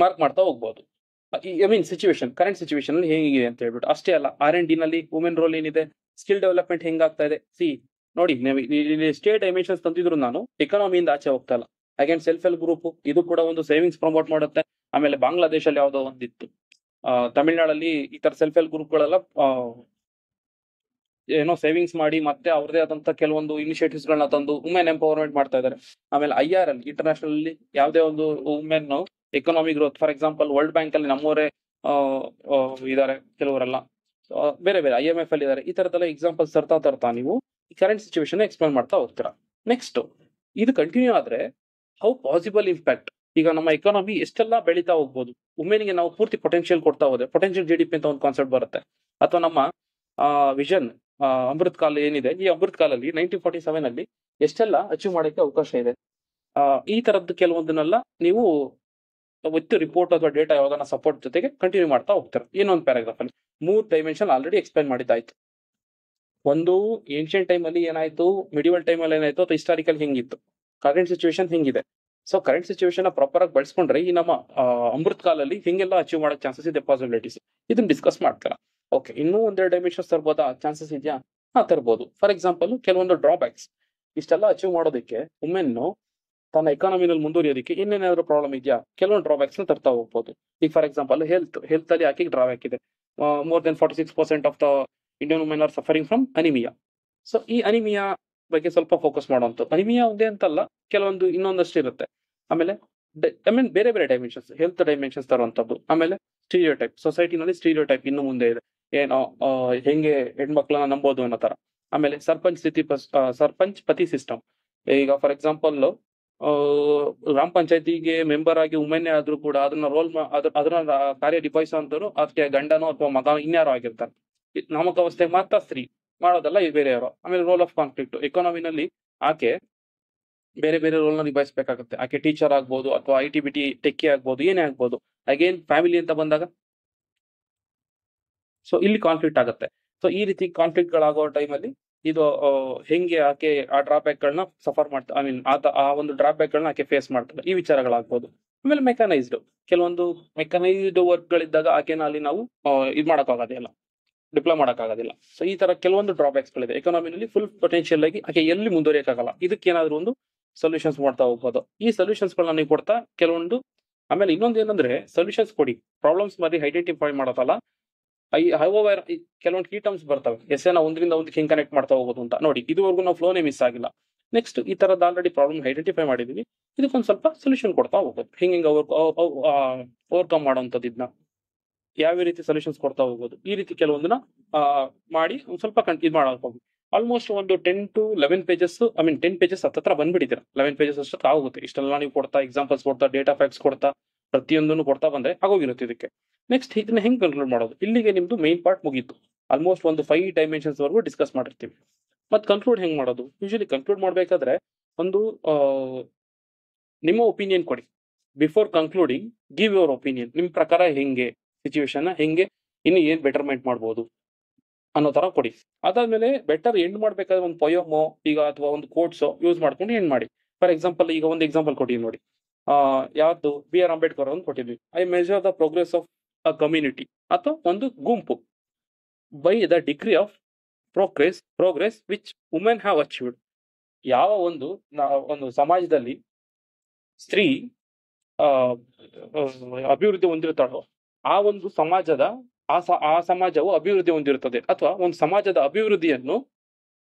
ಮಾರ್ಕ್ ಮಾಡ್ತಾ ಹೋಗ್ಬೋದು. ಐ ಮೀನ್ ಕರೆಂಟ್ ಸಿಚುವೇಶನ್ ಅಲ್ಲಿ ಹೇಗಿದೆ ಅಂತ ಹೇಳ್ಬಿಟ್ಟು. ಅಷ್ಟೇ ಅಲ್ಲ, R&D ನಲ್ಲಿ ವುಮೆನ್ ರೋಲ್ ಏನಿದೆ, ಸ್ಕಿಲ್ ಡೆವಲಪ್ಮೆಂಟ್ ಹೆಂಗಾಗ್ತಾ ಇದೆ. ನೋಡಿ, ಸ್ಟೇಟ್ ಡೈಮೆನ್ಷನ್ಸ್ ತಂದಿದ್ರು, ನಾನು ಎಕಾನಮಿಯಿಂದ ಆಚೆ ಹೋಗ್ತಾ ಇಲ್ಲ. ಅಗೇನ್ ಸೆಲ್ಫ್ ಹೆಲ್ಪ್ ಗ್ರೂಪ್ ಇದು ಕೂಡ ಒಂದು ಸೇವಿಂಗ್ಸ್ ಪ್ರಮೋಟ್ ಮಾಡುತ್ತೆ. ಆಮೇಲೆ ಬಾಂಗ್ಲಾದೇಶಲ್ಲಿ ಯಾವ್ದೋ ಒಂದಿತ್ತು, ತಮಿಳ್ನಾಡಲ್ಲಿ ಈ ತರ ಸೆಲ್ಫ್ ಹೆಲ್ಪ್ ಗ್ರೂಪ್ಗಳೆಲ್ಲ ಏನೋ ಸೇವಿಂಗ್ಸ್ ಮಾಡಿ ಮತ್ತೆ ಅವ್ರದೇ ಆದಂತ ಕೆಲವೊಂದು ಇನಿಷಿಯೇಟಿವ್ಸ್ ಗಳನ್ನ ತಂದು ವುಮೆನ್ ಎಂಪವರ್ಮೆಂಟ್ ಮಾಡ್ತಾ ಇದ್ದಾರೆ. ಆಮೇಲೆ IRL ಇಂಟರ್ನ್ಯಾಷನಲ್ ಅಲ್ಲಿ ಯಾವುದೇ ಒಂದು women economy growth, for example world bank ಅಲ್ಲಿ ನಮ್ಮವರೇ ಇದಾರೆ, ಕೆಲವರೆಲ್ಲ ಬೇರೆ ಬೇರೆ IMF ಅಲ್ಲಿ ಇದಾರೆ. ಈ ತರದೆಲ್ಲ ಎಕ್ಸಾಂಪಲ್ಸ್ ತರ್ತಾ ನೀವು ಈ ಕರೆಂಟ್ ಸಿಚುವೇಶನ್ ಎಕ್ಸ್ಪ್ಲೇನ್ ಮಾಡ್ತಾ ಹೋಗ್ತೀರಾ. ನೆಕ್ಸ್ಟ್ ಇದು ಕಂಟಿನ್ಯೂ ಆದ್ರೆ ಹೌ ಪಾಸಿಬಲ್ ಇಂಪ್ಯಾಕ್ಟ್. ಈಗ ನಮ್ಮ ಎಕಾನಮಿ ಎಷ್ಟೆಲ್ಲ ಬೆಳೀತಾ ಹೋಗ್ಬೋದು, ವುಮೆನ್ಗೆ ನಾವು ಪೂರ್ತಿ ಪೊಟೆನ್ಶಿಯಲ್ ಕೊಡ್ತಾ ಹೋದ್ರೆ ಪೊಟೆನ್ಶಿಯಲ್ GDP ಅಂತ ಒಂದು ಕಾನ್ಸೆಪ್ಟ್ ಬರುತ್ತೆ. ಅಥವಾ ನಮ್ಮ ವಿಷನ್ ಅಮೃತ್ ಕಾಲ್ ಏನಿದೆ, ಈ ಅಮೃತ್ ಕಾಲಲ್ಲಿ 1947 ಅಲ್ಲಿ ಎಷ್ಟೆಲ್ಲ ಅಚೀವ್ ಮಾಡಕ್ಕೆ ಅವಕಾಶ ಇದೆ. ಈ ತರದ್ದು ಕೆಲವೊಂದನ್ನೆಲ್ಲ ನೀವು ವಿತ್ ರಿಪೋರ್ಟ್ ಅಥವಾ ಡೇಟಾ ಯಾವ್ದನ್ನ ಸಪೋರ್ಟ್ ಜೊತೆಗೆ ಕಂಟಿನ್ಯೂ ಮಾಡ್ತಾ ಹೋಗ್ತಾರೆ. ಇನ್ನೊಂದು ಪ್ಯಾರಾಗ್ರಾಫ್ ಅಲ್ಲಿ 3 ಡೈಮೆನ್ಷನ್ ಆಲ್ರೆಡಿ ಎಕ್ಸ್ಪ್ಲೈನ್ ಮಾಡಿದ್ದಾಯ್ತು. ಒಂದು ಏನ್ಷಿಯಂಟ್ ಟೈಮ್ ಅಲ್ಲಿ ಏನಾಯ್ತು, ಮಿಡಿವಲ್ ಟೈಮ್ ಅಲ್ಲಿ ಏನಾಯ್ತು, ಅಥವಾ ಹಿಸ್ಟಾರಿಕಲ್ ಹೆಂಗಿತ್ತು, ಕರೆಂಟ್ ಸಿಚುವೇಶನ್ ಹೆಂಗಿದೆ. ಸೊ ಕರೆಂಟ್ ಸಿಚುವೇಶನ್ ಪ್ರಾಪರ್ ಆಗಿ ಬಳಸ್ಕೊಂಡ್ರೆ ಈ ನಮ್ಮ ಅಮೃತ್ ಕಾಲಲ್ಲಿ ಹೆಂಗೆಲ್ಲ ಅಚೀವ್ ಮಾಡೋ ಚಾನ್ಸಸ್ ಇದೆ, ಪಾಸಿಬಿಲಿಟೀಸ್, ಇದನ್ನ ಡಿಸ್ಕಸ್ ಮಾಡ್ತಾರ. ಓಕೆ, ಇನ್ನೂ ಒಂದೆರಡು ಡೈಮೆನ್ಷನ್ಸ್ ತರ್ಬೋದಾ, ಚಾನ್ಸಸ್ ಇದೆಯಾ? ತರ್ಬೋದು. ಫಾರ್ ಎಕ್ಸಾಂಪಲ್ ಕೆಲವೊಂದು ಡ್ರಾಬ್ಯಾಕ್ಸ್, ಇಷ್ಟೆಲ್ಲ ಅಚೀವ್ ಮಾಡೋದಕ್ಕೆ ವುಮೆನ್ ತನ್ನ ಎಕಾನಮಿನಲ್ಲಿ ಮುಂದುವರಿಯೋದಕ್ಕೆ ಇನ್ನೇನಾದ್ರೂ ಪ್ರಾಬ್ಲಮ್ ಇದೆಯಾ, ಕೆಲವೊಂದು ಡ್ರಾಬ್ಯಾಕ್ಸ್ ನ ತರ್ತಾ ಹೋಗ್ಬೋದು. ಈಗ ಫಾರ್ ಎಕ್ಸಾಂಪಲ್ ಹೆಲ್ತ್ ಅಲ್ಲಿ ಆಕೆಗೆ ಡ್ರಾಬ್ಯಾಕ್ ಇದೆ. More than 46% of the Indian women are suffering from anaemia. So ಈ ಅನಿಮಿಯಾ ಬಗ್ಗೆ ಸ್ವಲ್ಪ ಫೋಕಸ್ ಮಾಡುವಂತ. ಅನಿಮಿಯಾ ಒಂದೇ ಅಂತಲ್ಲ, ಕೆಲವೊಂದು ಇನ್ನೊಂದಷ್ಟು ಇರುತ್ತೆ. ಆಮೇಲೆ ಬೇರೆ ಬೇರೆ ಡೈಮೆನ್ಷನ್ಸ್, ಹೆಲ್ತ್ ಡೈಮೆನ್ಷನ್ಸ್ ತರುವಂತದ್ದು. ಆಮೇಲೆ ಸ್ಟೀರಿಯೋಟೈಪ್, ಸೊಸೈಟಿನಲ್ಲಿ ಸ್ಟೀರಿಯೋಟೈಪ್ ಇನ್ನು ಮುಂದೆ ಇದೆ, ಏನೋ ಹೆಂಗೆ ಹೆಣ್ಮಕ್ಳನ್ನ ನಂಬೋದು ಅನ್ನೋ ತರ. ಆಮೇಲೆ ಸರ್ಪಂಚ್ ಪತಿ ಸಿಸ್ಟಮ್. ಈಗ ಫಾರ್ ಎಕ್ಸಾಂಪಲ್ ಗ್ರಾಮ ಪಂಚಾಯತಿಗೆ ಮೆಂಬರ್ ಆಗಿ ವುಮೆನ್ ಆದ್ರೂ ಕೂಡ ಅದನ್ನ ಅದನ್ನ ಕಾರ್ಯ ನಿಭಾಯಿಸುವಂತವ್ರು ಅದಕ್ಕೆ ಗಂಡನೋ ಅಥವಾ ಮಗ ಇನ್ಯಾರೋ ಆಗಿರ್ತಾರೆ. ನಾಮಕಾವಸ್ಥೆ ಮಾತ್ರ ಸ್ತ್ರೀ ಮಾಡೋದಲ್ಲ, ಇದು ಬೇರೆಯವರು. ಆಮೇಲೆ ರೋಲ್ ಆಫ್ ಕಾನ್ಫ್ಲಿಕ್ಟ್, ಎಕಾನಮಿನಲ್ಲಿ ಆಕೆ ಬೇರೆ ಬೇರೆ ರೋಲ್ ನ ನಿಭಾಯಿಸಬೇಕಾಗುತ್ತೆ. ಆಕೆ ಟೀಚರ್ ಆಗ್ಬೋದು, ಅಥವಾ IT-BT ಟೆಕ್ಕಿ ಆಗ್ಬೋದು, ಏನೇ ಆಗ್ಬೋದು. ಅಗೇನ್ ಫ್ಯಾಮಿಲಿ ಅಂತ ಬಂದಾಗ ಸೊ ಇಲ್ಲಿ ಕಾನ್ಫ್ಲಿಕ್ಟ್ ಆಗುತ್ತೆ. ಸೊ ಈ ರೀತಿ ಕಾನ್ಫ್ಲಿಕ್ಟ್ ಗಳಾಗೋ ಟೈಮಲ್ಲಿ ಇದು ಹೆಂಗೆ ಆಕೆ ಆ ಡ್ರಾಬ್ಯಾಕ್ ಗಳನ್ನ ಸಫರ್ ಮಾಡ್ತಾ, ಐ ಮೀನ್ ಆ ಒಂದು ಡ್ರಾಬ್ಯಾಕ್ ಗಳನ್ನ ಆಕೆ ಫೇಸ್ ಮಾಡ್ತಾರೆ, ಈ ವಿಚಾರಗಳಾಗ್ಬೋದು. ಆಮೇಲೆ ಕೆಲವೊಂದು ಮೆಕನೈಸ್ಡ್ ವರ್ಕ್ ಗಳಿದ್ದಾಗ ಆಕೆನ ಅಲ್ಲಿ ನಾವು ಇದು ಮಾಡೋಕ್ಕಾಗೋದಿಲ್ಲ, ಡಿಪ್ಲೋಯ್ ಮಾಡೋಕ್ಕಾಗೋದಿಲ್ಲ. ಸೊ ಈ ತರ ಕೆಲವೊಂದು ಡ್ರಾಬ್ಯಾಕ್ಸ್ ಗಳಿದೆ. ಎಕಾನಮಿನಲ್ಲಿ ಫುಲ್ ಪೊಟೆನ್ಶಿಯಲ್ ಆಗಿ ಆಕೆ ಎಲ್ಲಿ ಮುಂದುವರಿಯಕ್ಕಾಗಲ್ಲ, ಇದಕ್ಕೆ ಏನಾದ್ರು ಒಂದು ಸೊಲ್ಯೂಷನ್ಸ್ ಮಾಡ್ತಾ ಹೋಗ್ಬೋದು. ಈ ಸೊಲ್ಯೂಷನ್ಸ್ ಗಳನ್ನ ನೀವು ಕೊಡ್ತಾ ಕೆಲವೊಂದು. ಆಮೇಲೆ ಇನ್ನೊಂದು ಏನಂದ್ರೆ, ಸೊಲ್ಯೂಷನ್ಸ್ ಕೊಡಿ, ಪ್ರಾಬ್ಲಮ್ಸ್ ಮಾಡಿ ಐಡೆಂಟಿಫೈ ಮಾಡೋದಲ್ಲ. ಕೆಲವೊಂದು ಕೀ ಟರ್ಮ್ಸ್ ಬರ್ತವೆ, ಎಸ್ಸೆನ ಒಂದರಿಂದ ಒಂದಕ್ಕೆ ಹೆಂಗ್ ಕನೆಕ್ಟ್ ಮಾಡ್ತಾ ಹೋಗೋದು ಅಂತ. ನೋಡಿ, ಇದುವರೆಗೂ ನಾವು ಫ್ಲೋನೇ ಮಿಸ್ ಆಗಿಲ್ಲ. ನೆಕ್ಸ್ಟ್ ಈ ತರದ ಆಲ್ರೆಡಿ ಪ್ರಾಬ್ಲಮ್ ಐಡೆಂಟಿಫೈ ಮಾಡಿದೀವಿ, ಇದಕ್ಕೊಂದು ಸ್ವಲ್ಪ ಸೊಲ್ಯೂಷನ್ ಕೊಡ್ತಾ ಹೋಗೋದು, ಹೆಂಗೆ ಓವರ್ಕಮ್ ಮಾಡೋಂಥದ್ದು, ಇದನ್ನ ಯಾವ ರೀತಿ ಸೊಲ್ಯೂಷನ್ಸ್ ಕೊಡ್ತಾ ಹೋಗೋದು. ಈ ರೀತಿ ಕೆಲವೊಂದನ್ನ ಮಾಡಿ ಒಂದ್ ಸ್ವಲ್ಪ ಇದು ಮಾಡೋಕೆ ಹೋಗಿ. ಆಲ್ಮೋಸ್ಟ್ ಒಂದು 10 to 11 pages, I mean 10 pages ಹತ್ರ ಬಂದ್ಬಿಟ್ಟಿದ್ದೀರ. 11 pages ಅಷ್ಟೊತ್ತು ಆಗುತ್ತೆ. ಇಷ್ಟೆಲ್ಲ ನೀವು ಕೊಡ್ತಾ, ಎಕ್ಸಾಂಪಲ್ಸ್ ಕೊಡ್ತಾ, ಡೇಟಾ ಫ್ಯಾಕ್ಟ್ಸ್ ಕೊಡ್ತಾ, ಪ್ರತಿಯೊಂದನ್ನು ಕೊಡ್ತಾ ಬಂದ್ರೆ ಆಗೋಗಿರುತ್ತೆ ಇದಕ್ಕೆ. ನೆಕ್ಸ್ಟ್ ಇದನ್ನ ಹೆಂಗ್ ಕನ್ಕ್ಲೂಡ್ ಮಾಡೋದು? ಇಲ್ಲಿಗೆ ನಿಮ್ದು ಮೈನ್ ಪಾರ್ಟ್ ಮುಗೀತು. ಆಲ್ಮೋಸ್ಟ್ ಒಂದು 5 dimensions ವರೆಗೂ ಡಿಸ್ಕಸ್ ಮಾಡಿರ್ತೀವಿ. ಮತ್ತೆ ಕನ್ಕ್ಲೂಡ್ ಹೆಂಗ್ ಮಾಡೋದು? ಯೂಶಲಿ ಕನ್ಕ್ಲೂಡ್ ಮಾಡ್ಬೇಕಾದ್ರೆ ಒಂದು ನಿಮ್ಮ ಒಪಿನಿಯನ್ ಕೊಡಿ. Before concluding give your opinion. ನಿಮ್ ಪ್ರಕಾರ ಹೆಂಗೆ ಸಿಚುವೇಶನ್, ಹೆಂಗೆ ಇನ್ನು ಏನ್ ಬೆಟರ್ಮೆಂಟ್ ಮಾಡ್ಬೋದು ಅನ್ನೋ ತರ ಕೊಡಿ. ಅದಾದ್ಮೇಲೆ ಬೆಟರ್ ಎಂಡ್ ಮಾಡ್ಬೇಕಾದ್ರೆ ಒಂದು ಪೊಯಮೋ ಈಗ ಅಥವಾ ಒಂದು ಕೋಟ್ಸೋ ಯೂಸ್ ಮಾಡ್ಕೊಂಡು ಎಂಡ್ ಮಾಡಿ. ಫಾರ್ ಎಕ್ಸಾಂಪಲ್, ಈಗ ಒಂದು ಎಕ್ಸಾಂಪಲ್ ಕೊಟ್ಟಿದ್ದೀನಿ ನೋಡಿ, ಯಾವ್ದು BR ಅಂಬೇಡ್ಕರ್ ಅಂತ ಕೊಟ್ಟಿದ್ವಿ. I measure the progress of a community, ಅಥವಾ ಒಂದು ಗುಂಪು by the degree of progress which women have achieved. ಯಾವ ಒಂದು ಸಮಾಜದಲ್ಲಿ ಸ್ತ್ರೀ ಅಭಿವೃದ್ಧಿ ಹೊಂದಿರ್ತಾಳೋ ಆ ಒಂದು ಆ ಸಮಾಜವು ಅಭಿವೃದ್ಧಿ ಹೊಂದಿರುತ್ತದೆ, ಅಥವಾ ಒಂದು ಸಮಾಜದ ಅಭಿವೃದ್ಧಿಯನ್ನು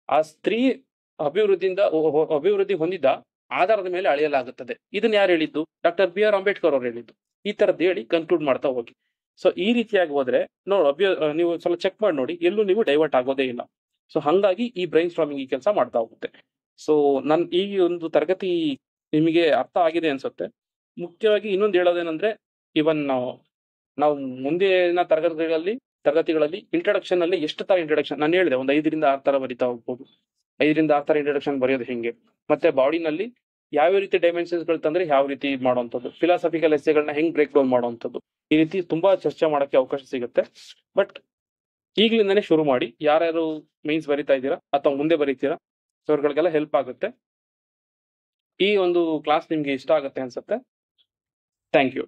ಆ ಸ್ತ್ರೀ ಅಭಿವೃದ್ಧಿ ಹೊಂದಿದ ಆಧಾರದ ಮೇಲೆ ಅಳೆಯಲಾಗುತ್ತದೆ. ಇದನ್ನ ಯಾರು ಹೇಳಿದ್ದು? ಡಾಕ್ಟರ್ BR ಅಂಬೇಡ್ಕರ್ ಅವರು ಹೇಳಿದ್ದು. ಈ ತರದ್ದು ಹೇಳಿ ಕನ್ಕ್ಲೂಡ್ ಮಾಡ್ತಾ ಹೋಗಿ. ಸೊ ಈ ರೀತಿಯಾಗಿ ಹೋದ್ರೆ ನೀವು ಸ್ವಲ್ಪ ಚೆಕ್ ಮಾಡಿ ನೋಡಿ, ಎಲ್ಲೂ ನೀವು ಡೈವರ್ಟ್ ಆಗೋದೇ ಇಲ್ಲ. ಸೊ ಹಂಗಾಗಿ ಈ ಬ್ರೈನ್ ಸ್ಟ್ರಾಮಿಂಗ್ ಈ ಕೆಲಸ ಮಾಡ್ತಾ ಹೋಗುತ್ತೆ. ಸೊ ಈ ಒಂದು ತರಗತಿ ನಿಮಗೆ ಅರ್ಥ ಆಗಿದೆ ಅನ್ಸುತ್ತೆ. ಮುಖ್ಯವಾಗಿ ಇನ್ನೊಂದು ಹೇಳೋದೇನಂದ್ರೆ, ಇವನ್ ನಾವು ಮುಂದಿನ ತರಗತಿಗಳಲ್ಲಿ ಇಂಟ್ರಡಕ್ಷನ್ ಅಲ್ಲಿ ಎಷ್ಟು ತರ ಇಂಟ್ರಡಕ್ಷನ್ ನಾನು ಹೇಳಿದೆ, ಒಂದು 5ರಿಂದ 6 ತರ ಬರಿತಾ ಹೋಗ್ಬೋದು. 5ರಿಂದ 6 ತರ ಇಂಟ್ರಡಕ್ಷನ್ ಬರೆಯೋದು ಹೆಂಗೆ, ಮತ್ತೆ ಬಾಡಿನಲ್ಲಿ ಯಾವ ರೀತಿ ಡೈಮೆನ್ಷನ್ಸ್ ಗಳು ತಂದ್ರೆ ಯಾವ ರೀತಿ ಮಾಡುವಂಥದ್ದು, ಫಿಲಾಸಫಿಕಲ್ ಎಸ್ಸೆಗಳನ್ನ ಹೆಂಗ್ ಬ್ರೇಕ್ ಡೌನ್ ಮಾಡುವಂಥದ್ದು, ಈ ರೀತಿ ತುಂಬಾ ಚರ್ಚೆ ಮಾಡಕ್ಕೆ ಅವಕಾಶ ಸಿಗುತ್ತೆ. ಬಟ್ ಈಗ್ಲಿಂದಾನೇ ಶುರು ಮಾಡಿ, ಯಾರ್ಯಾರು ಮೀನ್ಸ್ ಬರಿತಾ ಇದ್ದೀರಾ ಅಥವಾ ಮುಂದೆ ಬರೀತೀರಾ ಅವ್ರಗಳಿಗೆಲ್ಲ ಹೆಲ್ಪ್ ಆಗುತ್ತೆ. ಈ ಒಂದು ಕ್ಲಾಸ್ ನಿಮ್ಗೆ ಇಷ್ಟ ಆಗುತ್ತೆ ಅನ್ಸುತ್ತೆ. Thank you.